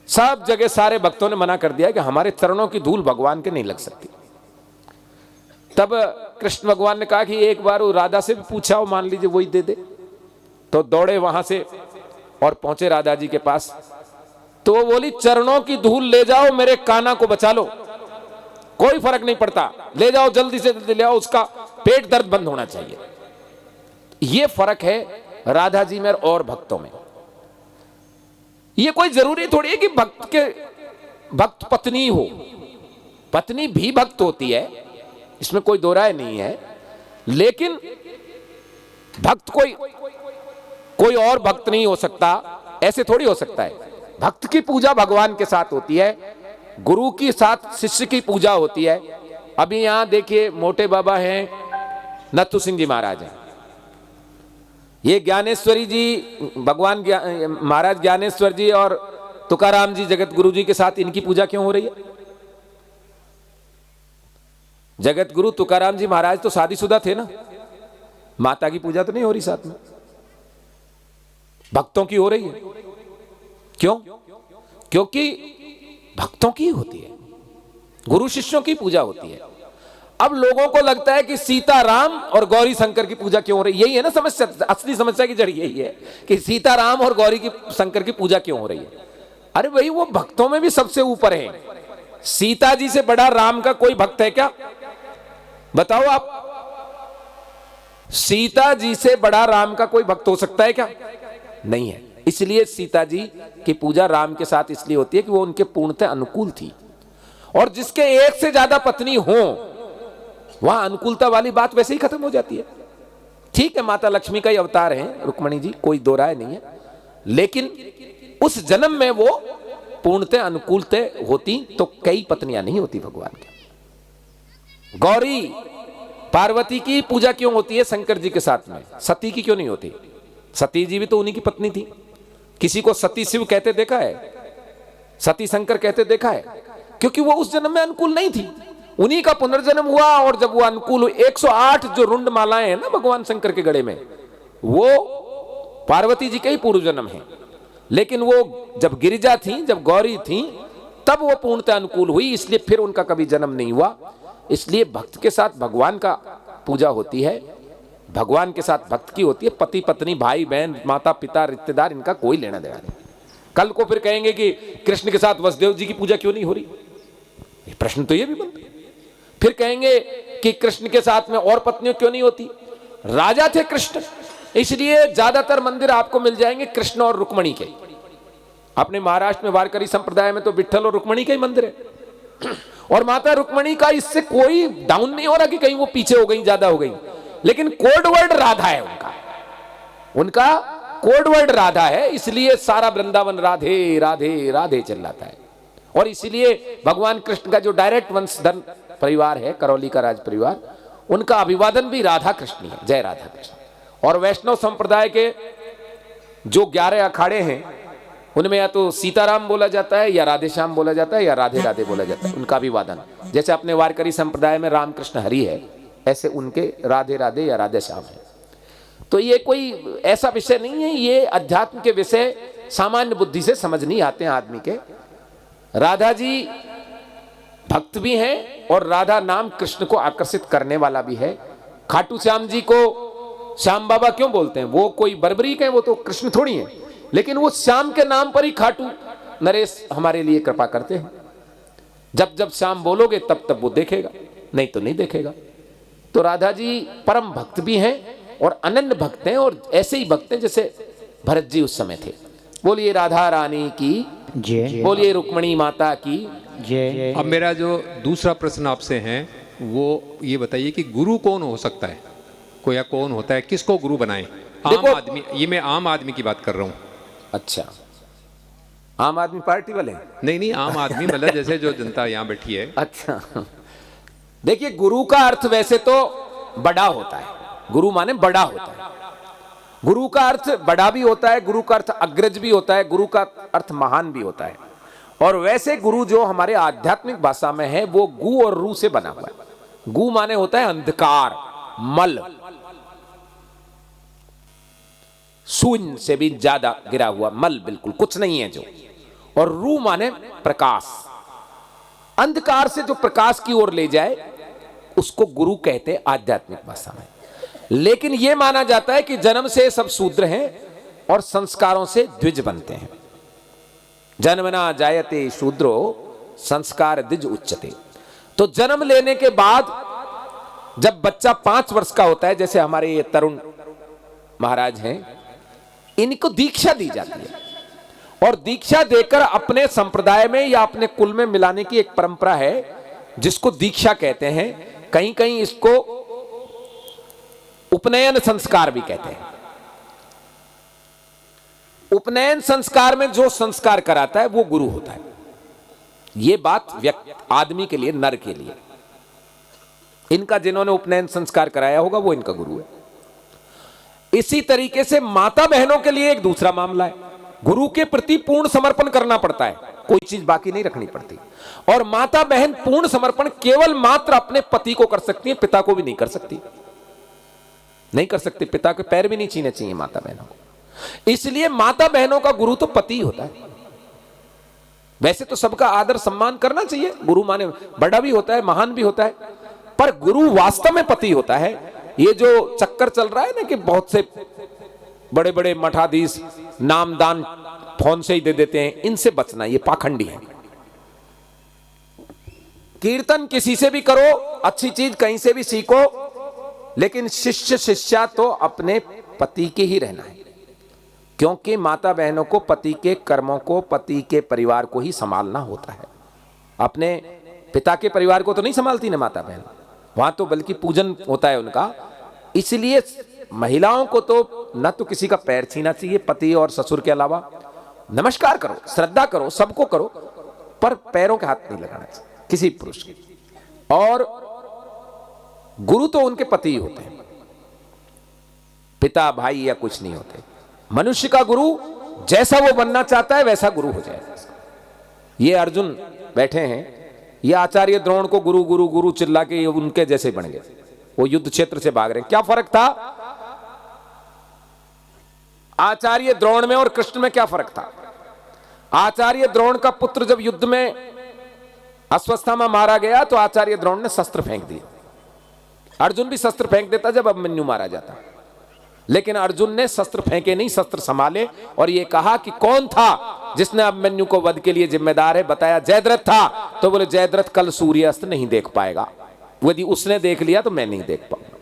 [SPEAKER 1] सब जगह सारे भक्तों ने मना कर दिया कि हमारे चरणों की धूल भगवान के नहीं लग सकती। तब कृष्ण भगवान ने कहा कि एक बार वो राधा से भी पूछा, मान लीजिए वही दे दे। तो दौड़े वहां से और पहुंचे राधा जी के पास। तो वो बोली चरणों की धूल ले जाओ, मेरे कान्हा को बचा लो। कोई फर्क नहीं पड़ता, ले जाओ जल्दी से जल्दी ले आओ, उसका पेट दर्द बंद होना चाहिए। ये फर्क है राधा जी में और भक्तों में। ये कोई जरूरी थोड़ी है कि भक्त पत्नी हो, पत्नी भी भक्त होती है, इसमें कोई दो राय नहीं है, लेकिन भक्त कोई और भक्त नहीं हो सकता, ऐसे थोड़ी हो सकता है। भक्त की पूजा भगवान के साथ होती है, गुरु के साथ शिष्य की पूजा होती है। अभी यहां देखिए मोटे बाबा हैं, नथु सिंह जी महाराज हैं, ये ज्ञानेश्वरी जी, भगवान महाराज ज्ञानेश्वर जी और तुकाराम जी जगत गुरु जी के साथ इनकी पूजा क्यों हो रही है? जगत गुरु तुकाराम जी महाराज तो शादीशुदा थे ना, माता की पूजा तो नहीं हो रही साथ में, भक्तों की हो रही है। क्यों? क्योंकि भक्तों की होती है, गुरु शिष्यों की पूजा होती है। अब लोगों को लगता है कि सीताराम और गौरी शंकर की पूजा क्यों हो रही है? यही है ना समस्या, असली समस्या की जड़ यही है कि सीताराम और गौरी की शंकर की पूजा क्यों हो रही है। अरे भाई, वो भक्तों में भी सबसे ऊपर है। सीता जी से बड़ा राम का कोई भक्त है क्या? बताओ आप, सीता जी से बड़ा राम का कोई भक्त हो सकता है क्या? नहीं है। इसलिए सीता जी की पूजा राम के साथ इसलिए होती है कि वो उनके पूर्णतः अनुकूल थी, और जिसके एक से ज्यादा पत्नी हो वहां अनुकूलता वाली बात वैसे ही खत्म हो जाती है। ठीक है, माता लक्ष्मी का ही अवतार है रुक्मणी जी, कोई दो राय नहीं है, लेकिन उस जन्म में वो पूर्णतः अनुकूलता होती तो कई पत्नियां नहीं होती भगवान की। गौरी पार्वती की पूजा क्यों होती है शंकर जी के साथ में, सती की क्यों नहीं होती? सती जी भी तो उन्हीं की पत्नी थी। किसी को सती शिव कहते देखा है? सती शंकर कहते देखा है? क्योंकि वो उस जन्म में अनुकूल नहीं थी, उन्हीं का पुनर्जन्म हुआ, और जब वो अनुकूल हुई, 108 जो रुंड मालाएं हैं ना भगवान शंकर के गले में, वो पार्वती जी के ही पूर्व जन्म है। लेकिन वो जब गिरिजा थी, जब गौरी थी, तब वो पूर्णतः अनुकूल हुई, इसलिए फिर उनका कभी जन्म नहीं हुआ। इसलिए भक्त के साथ भगवान का पूजा होती है, भगवान के साथ भक्त की होती है। पति पत्नी भाई बहन माता पिता रिश्तेदार इनका कोई लेना देना नहीं। कल को फिर कहेंगे कि कृष्ण के साथ वसुदेव जी की पूजा क्यों नहीं हो रही, प्रश्न तो ये भी बनता है। फिर कहेंगे कि कृष्ण के साथ में और पत्नियों क्यों नहीं होती, राजा थे कृष्ण, इसलिए ज्यादातर मंदिर आपको मिल जाएंगे कृष्ण और रुक्मणी के। अपने महाराष्ट्र में वारकरी संप्रदाय में तो विट्ठल और रुक्मणी के ही मंदिर है, और माता रुक्मणी का इससे कोई डाउन नहीं हो रहा कि कहीं वो पीछे हो गई, ज्यादा हो गई, लेकिन कोड वर्ड राधा है उनका कोड वर्ड राधा है, इसलिए सारा वृंदावन राधे राधे राधे चिल्लाता है। और इसलिए भगवान कृष्ण का जो डायरेक्ट वंशधर परिवार है, करौली का राज परिवार, उनका अभिवादन भी राधा कृष्ण है, जय राधा कृष्ण। और वैष्णव संप्रदाय के जो 11 अखाड़े हैं, उनमें या तो सीताराम बोला जाता है, या राधे श्याम बोला जाता है, या राधे राधे बोला जाता है उनका अभिवादन। जैसे अपने वारकरी संप्रदाय में रामकृष्ण हरि है, ऐसे उनके राधे राधे या राधे श्याम है। तो ये कोई ऐसा विषय नहीं है, ये अध्यात्म के विषय सामान्य बुद्धि से समझ नहीं आते हैं आदमी के। राधा जी भक्त भी हैं, और राधा नाम कृष्ण को आकर्षित करने वाला भी है। खाटू श्याम जी को श्याम बाबा क्यों बोलते हैं? वो कोई बर्बरीक है, वो तो कृष्ण थोड़ी है, लेकिन वो श्याम के नाम पर ही खाटू नरेश हमारे लिए कृपा करते हैं। जब जब श्याम बोलोगे तब तब वो देखेगा, नहीं तो नहीं देखेगा। तो राधा जी परम भक्त भी हैं और अनन्य भक्त हैं, और ऐसे ही भक्त हैं जैसे भरत जी उस समय थे। बोलिए राधा रानी की जय, बोलिए रुक्मणी माता की जय।
[SPEAKER 3] अब मेरा जो दूसरा प्रश्न आपसे है वो ये बताइए कि गुरु कौन हो सकता है, कोई या कौन होता है, किसको गुरु बनाए? आम आदमी, ये मैं आम आदमी की बात कर रहा हूँ।
[SPEAKER 1] अच्छा, आम आदमी पार्टी वाले?
[SPEAKER 3] नहीं, आम आदमी मतलब जैसे जो जनता यहाँ बैठी है।
[SPEAKER 1] अच्छा, देखिए गुरु का अर्थ वैसे तो बड़ा होता है, गुरु माने बड़ा होता है। गुरु का अर्थ बड़ा भी होता है, गुरु का अर्थ अग्रज भी होता है, गुरु का अर्थ महान भी होता है। और वैसे गुरु जो हमारे आध्यात्मिक भाषा में है वो गु और रू से बना हुआ है। गु माने होता है अंधकार, मल, शून्य से भी ज्यादा गिरा हुआ मल, बिल्कुल कुछ नहीं है जो। और रू माने प्रकाश, अंधकार से जो प्रकाश की ओर ले जाए उसको गुरु कहते हैं आध्यात्मिक भाषा में। लेकिन यह माना जाता है कि जन्म से सब शूद्र हैं और संस्कारों से द्विज बनते हैं। जन्मना जायते शूद्रो संस्कार द्विज उच्चते। तो जन्म लेने के बाद जब बच्चा 5 वर्ष का होता है, जैसे हमारे ये तरुण महाराज हैं, इनको दीक्षा दी जाती है और दीक्षा देकर अपने संप्रदाय में या अपने कुल में मिलाने की एक परंपरा है जिसको दीक्षा कहते हैं। कहीं कहीं इसको उपनयन संस्कार भी कहते हैं। उपनयन संस्कार में जो संस्कार कराता है वो गुरु होता है। ये बात आदमी के लिए, नर के लिए। इनका जिन्होंने उपनयन संस्कार कराया होगा वो इनका गुरु है। इसी तरीके से माता बहनों के लिए एक दूसरा मामला है। गुरु के प्रति पूर्ण समर्पण करना पड़ता है, कोई चीज बाकी नहीं रखनी पड़ती। और माता बहन पूर्ण समर्पण केवल मात्र अपने पति को कर सकती है, पिता को भी नहीं कर सकती, नहीं कर सकती। पिता के पैर भी नहीं छीने चाहिए माता बहनों को। इसलिए माता बहनों का गुरु तो पति होता है। वैसे तो सबका आदर सम्मान करना चाहिए, गुरु माने बड़ा भी होता है, महान भी होता है, पर गुरु वास्तव में पति होता है। ये जो चक्कर चल रहा है ना कि बहुत से बड़े बड़े मठाधीश नामदान फोन से ही दे देते हैं, इनसे बचना, ये पाखंडी है। कीर्तन किसी से भी करो, अच्छी चीज कहीं से भी सीखो, लेकिन शिष्य शिष्या तो अपने पति के ही रहना है, क्योंकि माता बहनों को पति के कर्मों को, पति के परिवार को ही संभालना होता है। अपने पिता के परिवार को तो नहीं संभालती ना माता बहन, वहां तो बल्कि पूजन होता है उनका। इसलिए महिलाओं को तो न तो किसी का पैर छीना चाहिए, पति और ससुर के अलावा। नमस्कार करो, श्रद्धा करो, सबको करो, पर पैरों के हाथ नहीं लगाना चाहिए किसी पुरुष के। और गुरु तो उनके पति ही होते हैं, पिता भाई या कुछ नहीं होते। मनुष्य का गुरु जैसा वो बनना चाहता है वैसा गुरु हो जाए। ये अर्जुन बैठे हैं, ये आचार्य द्रोण को गुरु गुरु गुरु चिल्ला के उनके जैसे बन गए। वो युद्ध क्षेत्र से भाग रहे हैं। क्या फर्क था आचार्य द्रोण में और कृष्ण में? क्या फर्क था? आचार्य द्रोण का पुत्र जब युद्ध में अश्वत्थामा मारा गया तो आचार्य द्रोण ने शस्त्र फेंक दिया। अर्जुन भी शस्त्र फेंक देता जब अभिमन्यु मारा जाता, लेकिन अर्जुन ने शस्त्र फेंके नहीं, शस्त्र संभाले और ये कहा कि कौन था जिसने अभिमन्यु को वध के लिए जिम्मेदार है? बताया जयद्रथ था। तो बोले जयद्रथ कल सूर्यास्त नहीं देख पाएगा, यदि उसने देख लिया तो मैं नहीं देख पाऊंगा।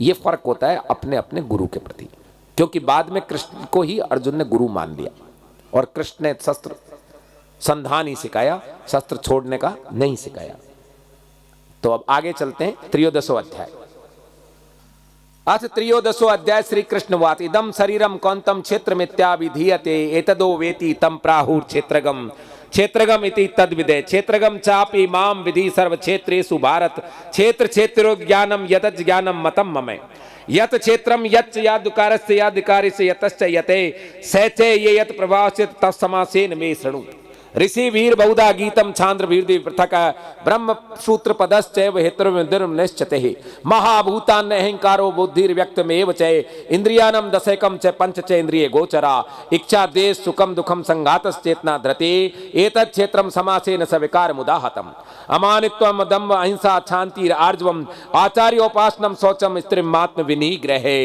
[SPEAKER 1] ये फर्क होता है अपने अपने गुरु के प्रति, क्योंकि बाद में कृष्ण को ही अर्जुन ने गुरु मान लिया और कृष्ण ने शस्त्र संधान ही सिखाया, शस्त्र छोड़ने का नहीं सिखाया। तो अब आगे चलते हैं 13वां अध्याय। अथ 13वां अध्याय श्री कृष्ण वाच इदम शरीरम कौंतम क्षेत्र मित्याभिधीयते एतदो वेति तम प्राहुर क्षेत्रगम क्षेत्रगम इति तद्विदे क्षेत्रगम चापि माम विधि सर्व क्षेत्रेषु भारत क्षेत्र क्षेत्रो ज्ञानम यतच ज्ञानम मतम ममे यत क्षेत्रम यच्च यादुकारस्य यादिकारिस्य यतश्च यते सचे ये यत प्रभावस्य तत्समासेन मे शृणु ऋषि वीर बहुधा गीतम छांद्र वीर पृथक ब्रह्म सूत्र पदश्चैव हेतुर्निश्चते महाभूतान अहंकारो बुद्धिर व्यक्तमेव चै इंद्रियानम दशैकम च पंच च इंद्रिय गोचरा इच्छा देश सुखम दुखम संघातश्चेतना धृते एतत् क्षेत्रम समासेन सविकार मुदाहतम अमानित्वम दम्भ अहिंसा शांति आर्जवम आचार्योपासनम शौचम स्त्रीमात्म विनिग्रहे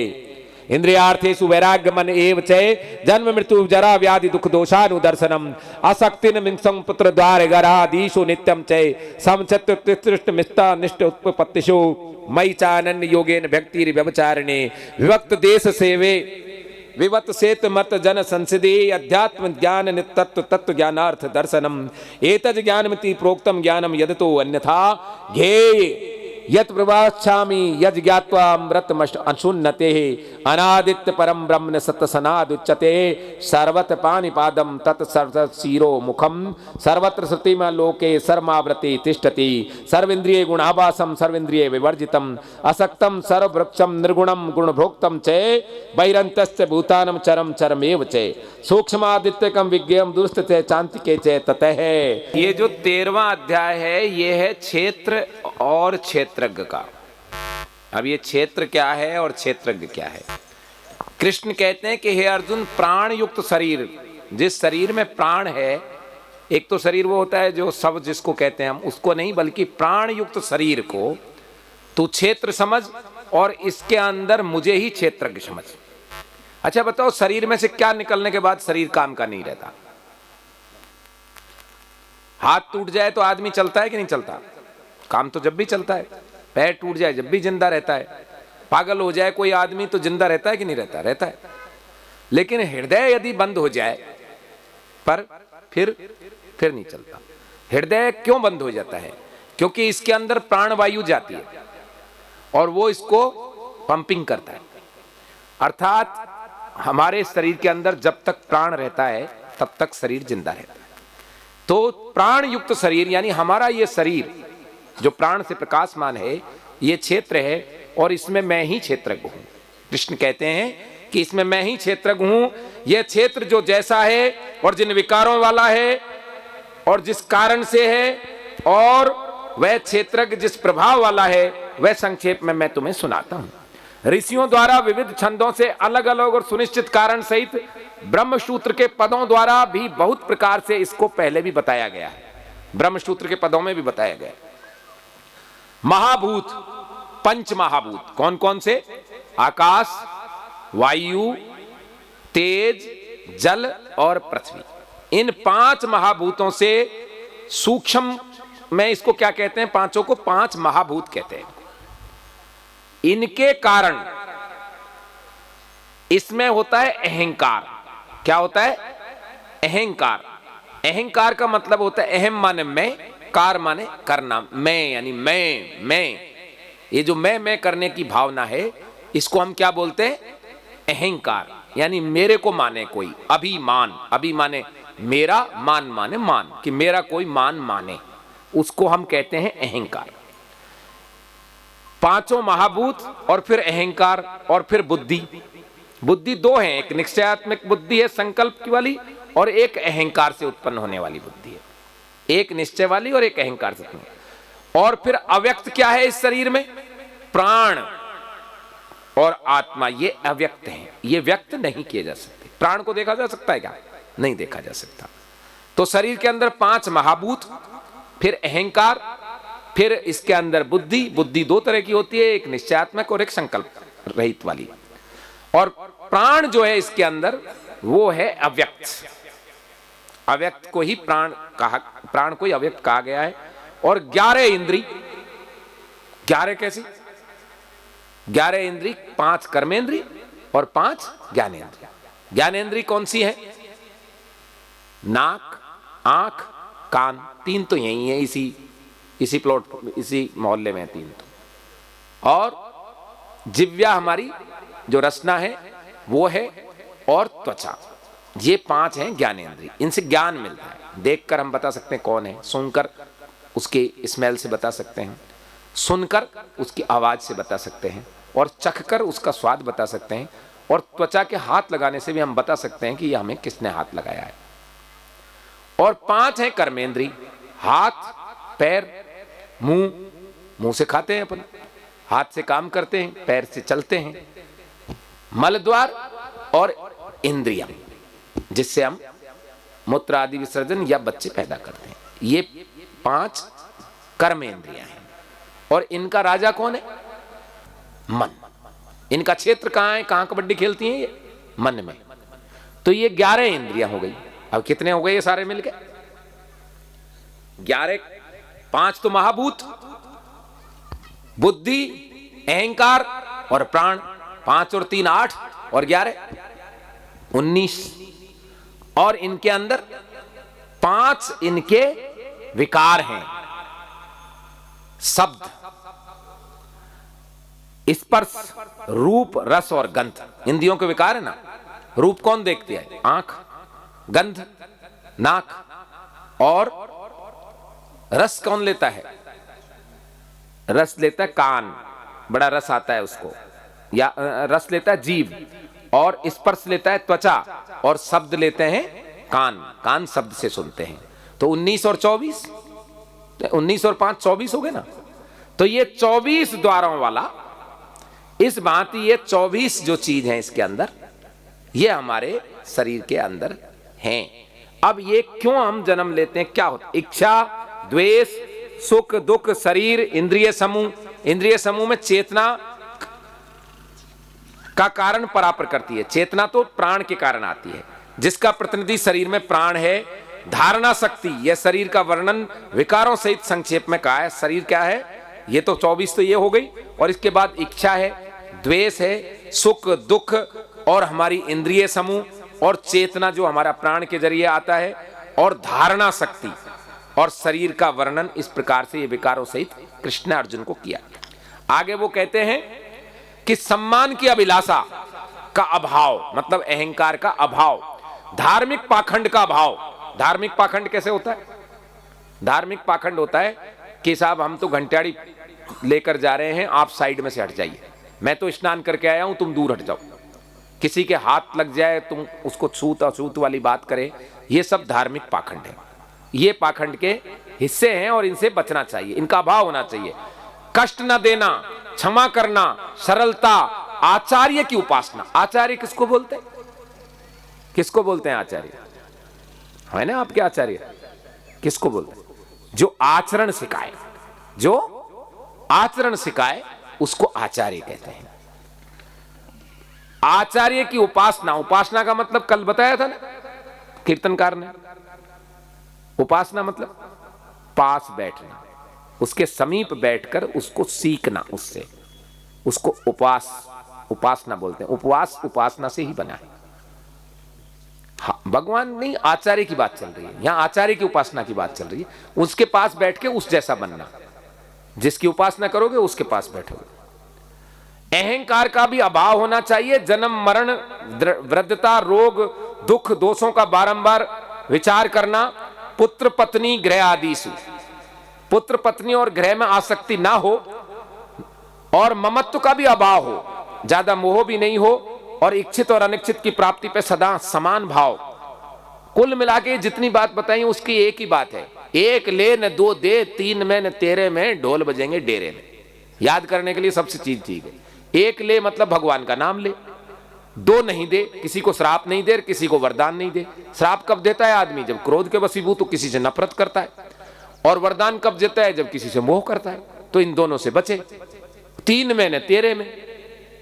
[SPEAKER 1] इंद्रियार्थेषु वैराग्य मन एव चै जन्म मृत्यु जरा व्याधि दुख दोषानुदर्शनम असक्तिन मिंसं पुत्र द्वार गराधीशो नित्यम चै समचतुष्ट मिष्टा निष्ठ उत्पत्तिषु मयि चानन्य योगेन भक्ति व्यभिचारिणे विभक्त देश सेवे विवत सेत मत जन संसदे अध्यात्म ज्ञान नित्तत्व तत्व ज्ञानार्थ दर्शनम एतज ज्ञानमिति प्रोक्तम ज्ञानम यदतो अन्यथा घेय यत प्रवाच्छामि यज ज्ञात्वा अमृतमष्ट अशुन्नते अनादित्य परम ब्रह्म सत सनादुच्यते सर्वत पानिपादम तत् सर्वशिरो मुखम सर्वत्र श्रुतिमा लोके सर्मावृति तिष्ठति सर्वेन्द्रिय गुणाभासम सर्वेन्द्रिय विवर्जितम असक्तम सर्ववृक्षम निर्गुणम गुणभोक्तम च बहिरंतस्य भूतानम चरम चरमेव च सूक्ष्मादित्यकम विज्ञेयम दुष्ट च चांतिके च ततः। ये जो 13वां अध्याय है ये है क्षेत्र और क्षेत्रज्ञ का। अब ये क्षेत्र क्या है और क्षेत्रज्ञ क्या है? कृष्ण कहते हैं कि हे अर्जुन, प्राण युक्त शरीर, जिस शरीर में प्राण है, एक तो शरीर वो होता है जो सब जिसको कहते हैं हम, उसको नहीं, बल्कि प्राण युक्त शरीर को तू क्षेत्र समझ और इसके अंदर मुझे ही क्षेत्रज्ञ समझ। अच्छा बताओ, शरीर में से क्या निकलने के बाद शरीर काम का नहीं रहता? हाथ टूट जाए तो आदमी चलता है कि नहीं चलता? काम तो जब भी चलता है, पैर टूट जाए जब भी जिंदा रहता है, पागल हो जाए कोई आदमी तो जिंदा रहता है कि नहीं रहता, रहता है। लेकिन हृदय यदि बंद हो जाए पर फिर नहीं चलता। हृदय क्यों बंद हो जाता है? क्योंकि इसके अंदर प्राणवायु जाती है और वो इसको पंपिंग करता है। अर्थात हमारे शरीर के अंदर जब तक प्राण रहता है तब तक शरीर जिंदा रहता है। तो प्राण युक्त शरीर यानी हमारा ये शरीर जो प्राण से प्रकाशमान है, ये क्षेत्र है और इसमें मैं ही क्षेत्रज्ञ हूं। कृष्ण कहते हैं कि इसमें मैं ही क्षेत्रज्ञ हूं। यह क्षेत्र जो जैसा है और जिन विकारों वाला है और जिस कारण से है और वह क्षेत्रज्ञ जिस प्रभाव वाला है, वह संक्षेप में मैं तुम्हें सुनाता हूं। ऋषियों द्वारा विविध छंदों से अलग अलग और सुनिश्चित कारण सहित ब्रह्मसूत्र के पदों द्वारा भी बहुत प्रकार से इसको पहले भी बताया गया है। ब्रह्मसूत्र के पदों में भी बताया गया है। महाभूत, पंच महाभूत कौन कौन से? आकाश, वायु, तेज, जल और पृथ्वी। इन 5 महाभूतों से सूक्ष्म में इसको क्या कहते हैं? पांचों को 5 महाभूत कहते हैं। इनके कारण इसमें होता है अहंकार। क्या होता है? अहंकार। अहंकार का मतलब होता है अहम माने मैं, कार माने करना, मैं यानी मैं। ये जो मैं करने की भावना है इसको हम क्या बोलते हैं? अहंकार। यानी मेरे को माने कोई, अभिमान। अभी माने मेरा, मान माने मान, कि मेरा कोई मान माने, उसको हम कहते हैं अहंकार। 5 महाभूत और फिर अहंकार और फिर बुद्धि। बुद्धि 2 है, एक निश्चयात्मक बुद्धि है संकल्प की वाली और एक अहंकार से उत्पन्न होने वाली बुद्धि है। एक निश्चय वाली और एक अहंकार से उत्पन्न। और फिर अव्यक्त क्या है इस शरीर में? प्राण और आत्मा। ये अव्यक्त हैं, ये व्यक्त नहीं किए जा सकते। प्राण को देखा जा सकता है क्या? नहीं देखा जा सकता। तो शरीर के अंदर 5 महाभूत, फिर अहंकार, फिर इसके अंदर बुद्धि। बुद्धि 2 तरह की होती है, एक निश्चयात्मक और एक संकल्प रहित वाली। और प्राण जो है इसके अंदर वो है अव्यक्त। अव्यक्त को ही प्राण को ही अव्यक्त कहा गया है। और 11 इंद्री। 11 कैसी? 11 इंद्री, 5 कर्मेंद्री और 5 ज्ञानेंद्री। ज्ञानेंद्री कौन सी है? नाक, आंख, कान। 3 तो यही है, इसी प्लॉट, इसी मोहल्ले में 3 तो। और जिव्या हमारी जो रसना है वो है, और त्वचा। ये 5 हैं ज्ञानेंद्री। इनसे ज्ञान मिलता है। देखकर हम बता सकते हैं कौन है, सुनकर उसके स्मेल से बता सकते हैं, सुनकर उसकी आवाज से बता सकते हैं, और चखकर उसका स्वाद बता सकते हैं, और त्वचा के हाथ लगाने से भी हम बता सकते हैं कि यह हमें किसने हाथ लगाया है। और 5 हैं कर्मेंद्री। हाथ, पैर, मुंह से खाते हैं अपन, हाथ से काम करते हैं, पैर से चलते हैं, मलद्वार और इंद्रियां जिससे हम मूत्र आदि विसर्जन या बच्चे पैदा करते हैं। ये 5 कर्मेंद्रियां हैं। और इनका राजा कौन है? मन। इनका क्षेत्र कहां है? कहां कबड्डी खेलती हैं ये? मन में। तो ये 11 इंद्रियां हो गई। अब कितने हो गए ये सारे मिलके? 11। 5 तो महाभूत, बुद्धि, अहंकार और प्राण। 5 और 3 8 और 11 19। और इनके अंदर 5 इनके विकार हैं। शब्द, स्पर्श, रूप, रस और गंध। इंद्रियों के विकार है ना। रूप कौन देखती है? आंख। गंध नाक। और रस कौन लेता है? रस लेता है कान, बड़ा रस आता है उसको। या रस लेता है जीभ, और स्पर्श लेता है त्वचा, और शब्द लेते हैं कान। कान शब्द से सुनते हैं। तो 19 और 24, 19 और 5 24 हो गए ना। तो ये 24 द्वारों वाला, इस भांति ये 24 जो चीज है इसके अंदर, ये हमारे शरीर के अंदर हैं। अब ये क्यों हम जन्म लेते हैं? क्या होता है? इच्छा, द्वेष, सुख, दुख, शरीर, इंद्रिय समूह। इंद्रिय समूह में चेतना का कारण परापर करती है। चेतना तो प्राण के कारण आती है। जिसका प्रतिनिधि शरीर में प्राण है, धारणा शक्ति, यह शरीर का वर्णन विकारों सहित संक्षेप में कहा है। शरीर क्या है, ये तो 24 तो ये हो गई, और इसके बाद इच्छा है, द्वेष है, सुख दुख, और हमारी इंद्रिय समूह और चेतना जो हमारा प्राण के जरिए आता है, और धारणा शक्ति और शरीर का वर्णन। इस प्रकार से ये विकारों सहित कृष्ण ने अर्जुन को किया। आगे वो कहते हैं कि सम्मान की अभिलाषा का अभाव, मतलब अहंकार का अभाव, धार्मिक पाखंड का अभाव। धार्मिक पाखंड कैसे होता है? धार्मिक पाखंड होता है कि साहब हम तो घंटाड़ी लेकर जा रहे हैं, आप साइड में से हट जाइए, मैं तो स्नान करके आया हूं, तुम दूर हट जाओ। किसी के हाथ लग जाए, तुम उसको छूत अछूत वाली बात करें, ये सब धार्मिक पाखंड है। ये पाखंड के हिस्से हैं और इनसे बचना चाहिए, इनका अभाव होना चाहिए। कष्ट न देना, क्षमा करना, सरलता, आचार्य की उपासना। आचार्य किसको बोलते हैं? किसको बोलते हैं आचार्य? है ना आपके आचार्य, किसको बोलते हैं? जो आचरण सिखाए, जो आचरण सिखाए उसको आचार्य कहते हैं। आचार्य की उपासना, उपासना का मतलब कल बताया था ना कीर्तनकार ने। उपासना मतलब पास बैठना, उसके समीप बैठकर उसको सीखना, उससे उसको उपासना बोलते हैं। उपवास उपासना से ही बना है। हाँ, भगवान नहीं, आचार्य की बात चल रही है यहां, आचार्य की उपासना की बात चल रही है। उसके पास बैठ के उस जैसा बनना, जिसकी उपासना करोगे उसके पास बैठोगे। अहंकार का भी अभाव होना चाहिए। जन्म मरण, वृद्धता, रोग, दुख, दोषों का बारंबार विचार करना, पुत्र पत्नी गृह आदिषु, पुत्र पत्नी और गृह में आसक्ति ना हो, और ममत्व का भी अभाव हो, ज्यादा मोह भी नहीं हो, और इच्छित और अनिच्छित की प्राप्ति पे सदा समान भाव। कुल मिला के जितनी बात बताई उसकी एक ही बात है, एक ले न दो दे, तीन में न तेरे में, ढोल बजेंगे डेरे में। याद करने के लिए सबसे चीज ठीक है। एक ले मतलब भगवान का नाम ले, दो नहीं दे, किसी को श्राप नहीं दे, किसी को वरदान नहीं दे। श्राप कब देता है आदमी? जब क्रोध के वशीभूत तो किसी से नफरत करता है, और वरदान कब देता है? जब किसी से मोह करता है। तो इन दोनों से बचे। तीन में न तेरे में।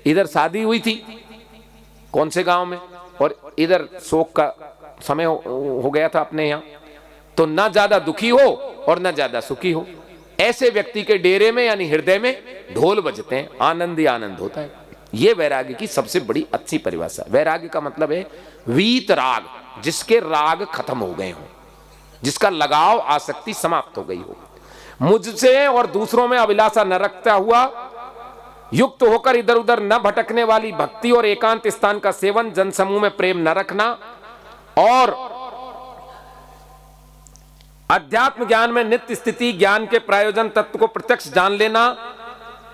[SPEAKER 1] इधर शादी हुई थी कौन से गांव में, और इधर शोक का समय हो गया था अपने यहां, तो ना ज्यादा दुखी हो और ना ज्यादा सुखी हो। ऐसे व्यक्ति के डेरे में यानी हृदय में ढोल बजते हैं, आनंद ही आनंद होता है। यह वैराग्य की सबसे बड़ी अच्छी परिभाषा। वैराग्य का मतलब है वीत राग, जिसके राग खत्म हो गए हो, जिसका लगाव आसक्ति समाप्त हो गई हो, मुझसे और दूसरों में अभिलाषा न रखता हुआ, युक्त होकर इधर उधर न भटकने वाली भक्ति और एकांत स्थान का सेवन, जनसमूह में प्रेम न रखना, और अध्यात्म ज्ञान में नित्य स्थिति ज्ञान के प्रायोजन तत्व को प्रत्यक्ष जान लेना,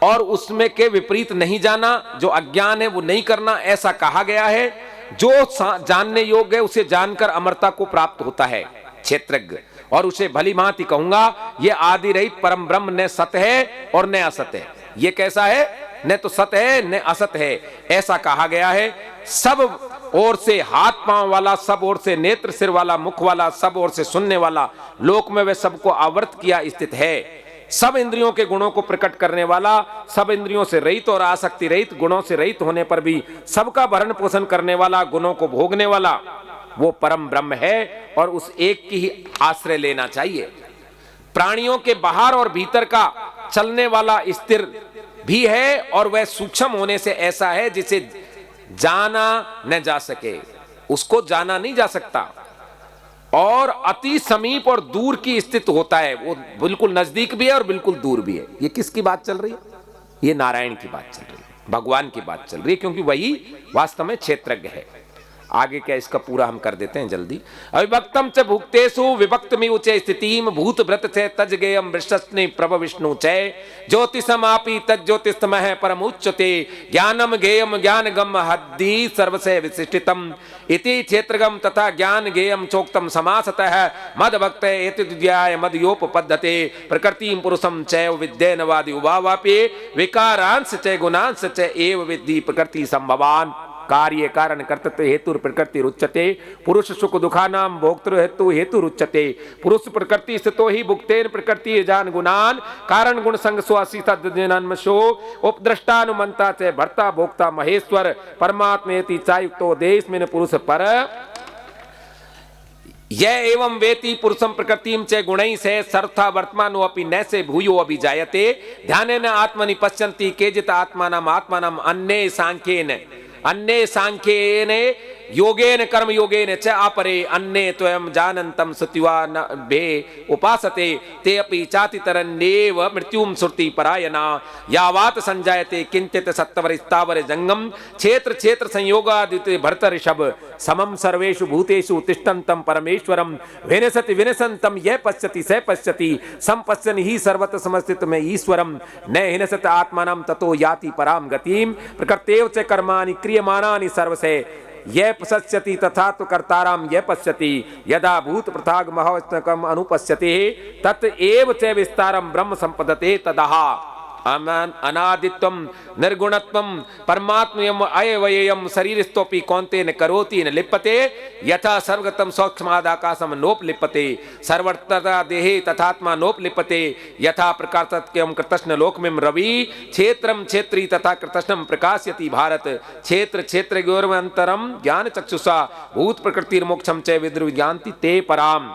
[SPEAKER 1] और उसमें के विपरीत नहीं जाना। जो अज्ञान है वो नहीं करना, ऐसा कहा गया है। जो जानने योग्य है उसे जानकर अमरता को प्राप्त होता है क्षेत्रज्ञ, और उसे भली भांति कहूंगा ये आदि रहित परम ब्रह्म न सत है और न असत है। ये कैसा है? न तो सत है न असत है, ऐसा कहा गया है। सब ओर से हाथ पांव वाला, सब ओर से नेत्र सिर वाला, मुख वाला, सब ओर से सुनने वाला, लोक में वह सबको आवृत किया स्थित है। सब इंद्रियों के गुणों को प्रकट करने वाला, सब इंद्रियों से रहित और आसक्ति रहित, गुणों से रहित होने पर भी सबका भरण पोषण करने वाला, गुणों को भोगने वाला, वो परम ब्रह्म है, और उस एक की ही आश्रय लेना चाहिए। प्राणियों के बाहर और भीतर का चलने वाला स्थिर भी है, और वह सूक्ष्म होने से ऐसा है जिसे जाना न जा सके, उसको जाना नहीं जा सकता, और अति समीप और दूर की स्थित होता है। वो बिल्कुल नजदीक भी है और बिल्कुल दूर भी है। ये किसकी बात चल रही है? ये नारायण की बात चल रही है, भगवान की बात चल रही है, क्योंकि वही वास्तव में क्षेत्रज्ञ है। आगे क्या इसका पूरा हम कर देते हैं जल्दी। अविभक्तम च भुक्तेषु विभक्तमि उचे स्थितिम भूत व्रत च तज गेयम वृषस्नि प्रभ विष्णु च ज्योतिषमापि तज ज्योतिषमः परमुच्यते ज्ञानम गेयम ज्ञानगम हद्दि सर्वस्य विशिष्टितम इति क्षेत्रगम तथा ज्ञान गेयम चोक्तम समासतः मद भक्त एतद्याय मदयोपपद्धते प्रकृतिम पुरुषम चैव विद्येन वादि उभावापि विकारांश च गुणांश च एव विद्धि प्रकृति संभवान कार्य कारण कर्तृत्व हेतु प्रकृति रुच्यते पुरुष सुख दुखानाम भोक्तृ हेतु हेतु रुच्यते पुरुष प्रकृति स्थितो ही भुक्तेन प्रकृति जान गुणान कारण गुण संग स्वासीतन्मशो उपद्रष्टानुमंता से भर्ता भोक्ता महेश्वर परमात्मेति चायुक्तो देश में पुरुष पर। यह एवं वेति पुरुषम प्रकृतिम च गुणैः से सर्वथा वर्तमानो अपि न से भूयो अभिजायते ध्यानेन आत्मनि पश्यन्ति केचित् आत्मानम् अन्ये सांख्येन योगेन कर्म योगेन च अपरे अन्ये त्वयं जानन्तं श्रुत्वा न भे उपासते ते अपि चातितरन्येव मृत्युं श्रुति परायणा यावात् संजायते किंचित सत्वर स्थावर जंगम क्षेत्र क्षेत्र संयोगादिते भरत ऋषभ समम सर्वेषु भूतेषु तिष्ठन्तं परमेश्वरं विनसति विनसन्तं यः पश्यति स पश्यति संपश्यन् हि सर्वत्र समस्थितं ईश्वरं न हिनसत आत्मानं ततो याति परां गतिं प्रकृतेव च कर्माणि क्रियमाणानि सर्वसे यह पश्यति तथा तो कर्ताराम यह पश्यति यदा भूत पृथाग महावस्तकम अनुपश्यति तत एव च विस्तारम ब्रह्म संपदते तदहा अनादित्वम निर्गुणत्वम परमात्मयम अयवयम शरीरस्थोपि कौन्तेन करोति न लिप्यते यथा सर्वगतम सौक्ष्मादाकाशम नोप लिप्यते सर्वत्र देहे तथात्मा नोप लिप्यते यथा प्रकाशत्यम कृतष्ण लोकमिं रवि क्षेत्रम क्षेत्री तथा कृतष्णम प्रकाशयति भारत क्षेत्र क्षेत्रयोरन्तरम ज्ञान चक्षुषा भूत प्रकृतिर्मोक्षम च विद्रुज्ञान्ति ते पराम।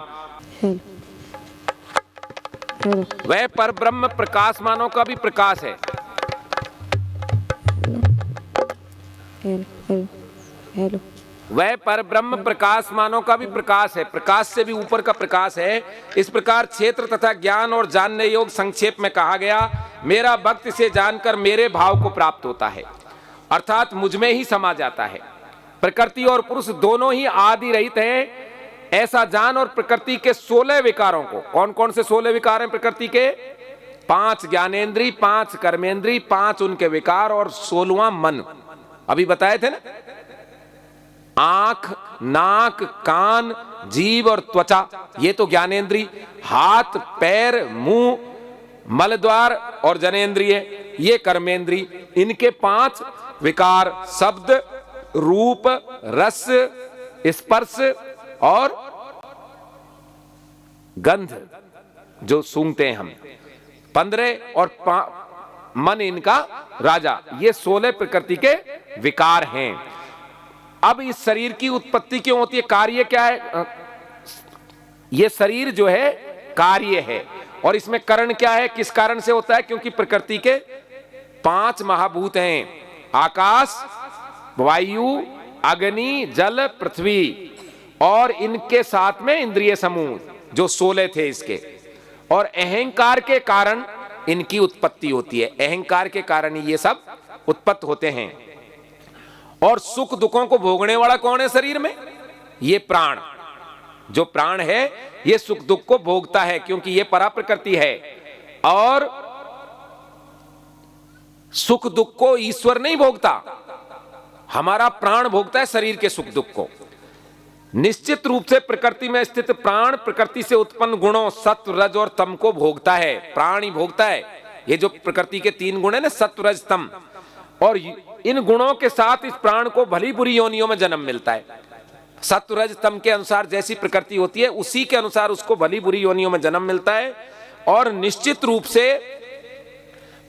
[SPEAKER 1] वह पर ब्रह्म प्रकाश मानव का भी प्रकाश है।
[SPEAKER 4] हेलो।
[SPEAKER 1] वह पर ब्रह्म प्रकाश मानव का भी प्रकाश है, प्रकाश से भी ऊपर का प्रकाश है। इस प्रकार क्षेत्र तथा ज्ञान और जानने योग संक्षेप में कहा गया। मेरा भक्त से जानकर मेरे भाव को प्राप्त होता है, अर्थात मुझ में ही समा जाता है। प्रकृति और पुरुष दोनों ही आदि रहित हैं। ऐसा जान और प्रकृति के 16 विकारों को, कौन कौन से 16 विकार हैं प्रकृति के? 5 ज्ञानेंद्री, 5 कर्मेंद्री, 5 उनके विकार और 16वां मन। अभी बताए थे ना, आंख, नाक, कान, जीभ और त्वचा, ये तो ज्ञानेंद्री। हाथ, पैर, मुंह, मलद्वार और जनेंद्रिय, ये कर्मेंद्री। इनके 5 विकार शब्द, रूप, रस, स्पर्श और गंध जो सूंघते हैं हम, 15 और मन इनका राजा, ये 16 प्रकृति के विकार हैं। अब इस शरीर की उत्पत्ति क्यों होती है? कार्य क्या है? ये शरीर जो है कार्य है, और इसमें करण क्या है? किस कारण से होता है? क्योंकि प्रकृति के 5 महाभूत हैं, आकाश, वायु, अग्नि, जल, पृथ्वी, और इनके साथ में इंद्रिय समूह जो 16 थे इसके, और अहंकार के कारण इनकी उत्पत्ति होती है। अहंकार के कारण ही ये सब उत्पत्त होते हैं। और सुख दुखों को भोगने वाला कौन है शरीर में? ये प्राण। जो प्राण है ये सुख दुख को भोगता है, क्योंकि ये परा प्रकृति है। और सुख दुख को ईश्वर नहीं भोगता, हमारा प्राण भोगता है शरीर के सुख दुख को। निश्चित रूप से प्रकृति में स्थित प्राण प्रकृति से उत्पन्न गुणों सत्व, रज और तम को भोगता है। प्राण ही भोगता है। ये जो प्रकृति के 3 गुण है ना, सत्व, रज, तम, और इन गुणों के साथ इस प्राण को भली बुरी योनियों में जन्म मिलता है। सत्व, रज, तम के अनुसार जैसी प्रकृति होती है उसी के अनुसार उसको भली बुरी योनियों में जन्म मिलता है। और निश्चित रूप से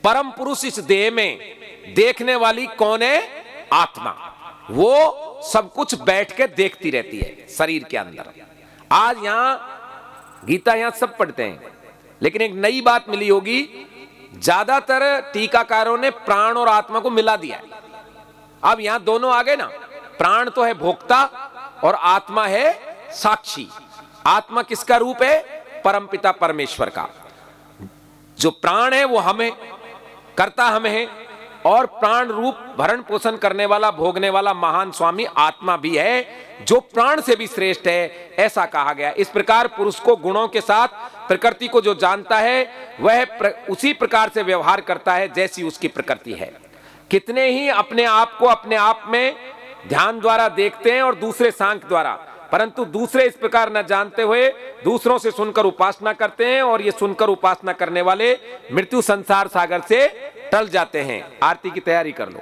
[SPEAKER 1] परम पुरुष इस देह में देखने वाली कौन है? आत्मा। वो सब कुछ बैठ के देखती रहती है शरीर के अंदर। आज यहां गीता यहां सब पढ़ते हैं, लेकिन एक नई बात मिली होगी, ज्यादातर टीकाकारों ने प्राण और आत्मा को मिला दिया है। अब यहां दोनों आ गए ना, प्राण तो है भोक्ता और आत्मा है साक्षी। आत्मा किसका रूप है? परमपिता परमेश्वर का। जो प्राण है वो हमें कर्ता हमें है, और प्राण रूप भरण पोषण करने वाला भोगने वाला महान स्वामी आत्मा भी है, जो प्राण से भी श्रेष्ठ है, ऐसा कहा गया। इस प्रकार पुरुष को गुणों के साथ प्रकृति को जो जानता है वह उसी प्रकार से व्यवहार करता है जैसी उसकी प्रकृति है। कितने ही अपने आप को अपने आप में ध्यान द्वारा देखते हैं और दूसरे सांख्य द्वारा, परंतु दूसरे इस प्रकार न जानते हुए दूसरों से सुनकर उपासना करते हैं, और ये सुनकर उपासना करने वाले मृत्यु संसार सागर से टल जाते हैं। आरती की तैयारी कर लो।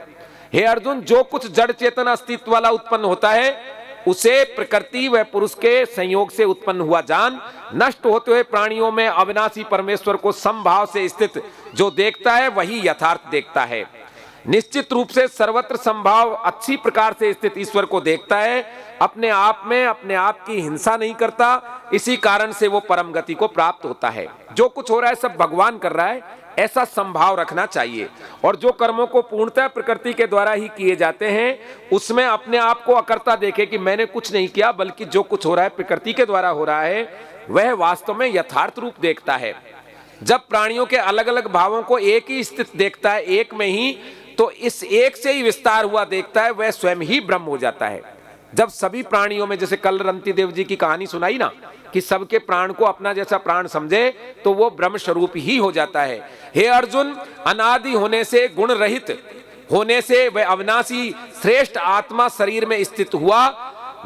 [SPEAKER 1] हे अर्जुन, जो कुछ जड़ चेतन अस्तित्व वाला उत्पन्न होता है उसे प्रकृति व पुरुष के संयोग से उत्पन्न हुआ जान। नष्ट होते हुए प्राणियों में अविनाशी परमेश्वर को समभाव से स्थित जो देखता है वही यथार्थ देखता है। निश्चित रूप से सर्वत्र संभाव अच्छी प्रकार से स्थित ईश्वर को देखता है, अपने आप में अपने आप की हिंसा नहीं करता, इसी कारण से वो परम गति को प्राप्त होता है। जो कुछ हो रहा है सब भगवान कर रहा है, ऐसा संभाव रखना चाहिए। और जो कर्मों को पूर्णतः प्रकृति के द्वारा ही किए जाते हैं, उसमें अपने आप को अकर्ता देखे कि मैंने कुछ नहीं किया, बल्कि जो कुछ हो रहा है प्रकृति के द्वारा हो रहा है, वह वास्तव में यथार्थ रूप देखता है। जब प्राणियों के अलग अलग भावों को एक ही स्थित देखता है, एक में ही, तो इस एक से ही विस्तार हुआ देखता है, वह स्वयं ही ब्रह्म हो जाता है। जब सभी प्राणियों में, जैसे कल रंती देव जी की कहानी सुनाई ना, कि सबके प्राण को अपना जैसा प्राण समझे, तो वो ब्रह्म स्वरूप ही हो जाता है। हे अर्जुन, अनादि होने से, गुण रहित होने से वह अविनाशी श्रेष्ठ आत्मा शरीर में स्थित हुआ,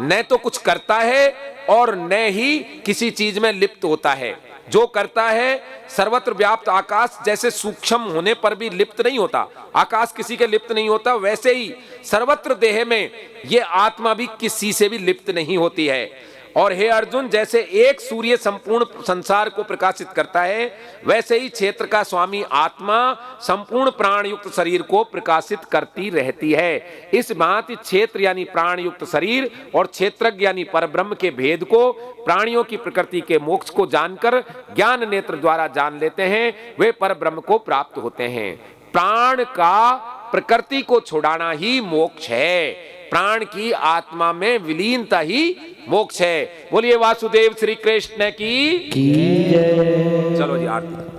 [SPEAKER 1] न तो कुछ करता है और न ही किसी चीज में लिप्त होता है। जो करता है, सर्वत्र व्याप्त आकाश जैसे सूक्ष्म होने पर भी लिप्त नहीं होता, आकाश किसी के लिप्त नहीं होता, वैसे ही सर्वत्र देह में ये आत्मा भी किसी से भी लिप्त नहीं होती है। और हे अर्जुन, जैसे एक सूर्य संपूर्ण संसार को प्रकाशित करता है, वैसे ही क्षेत्र का स्वामी आत्मा संपूर्ण प्राण युक्त शरीर को प्रकाशित करती रहती है। इस भांति क्षेत्र यानी प्राण युक्त शरीर और क्षेत्रज्ञ यानी परब्रह्म के भेद को, प्राणियों की प्रकृति के मोक्ष को जानकर ज्ञान नेत्र द्वारा जान लेते हैं, वे परब्रह्म को प्राप्त होते हैं। प्राण का प्रकृति को छुड़ाना ही मोक्ष है, प्राण की आत्मा में विलीनता ही मोक्ष है। बोलिए वासुदेव श्री कृष्ण की जय। चलो जी आरती।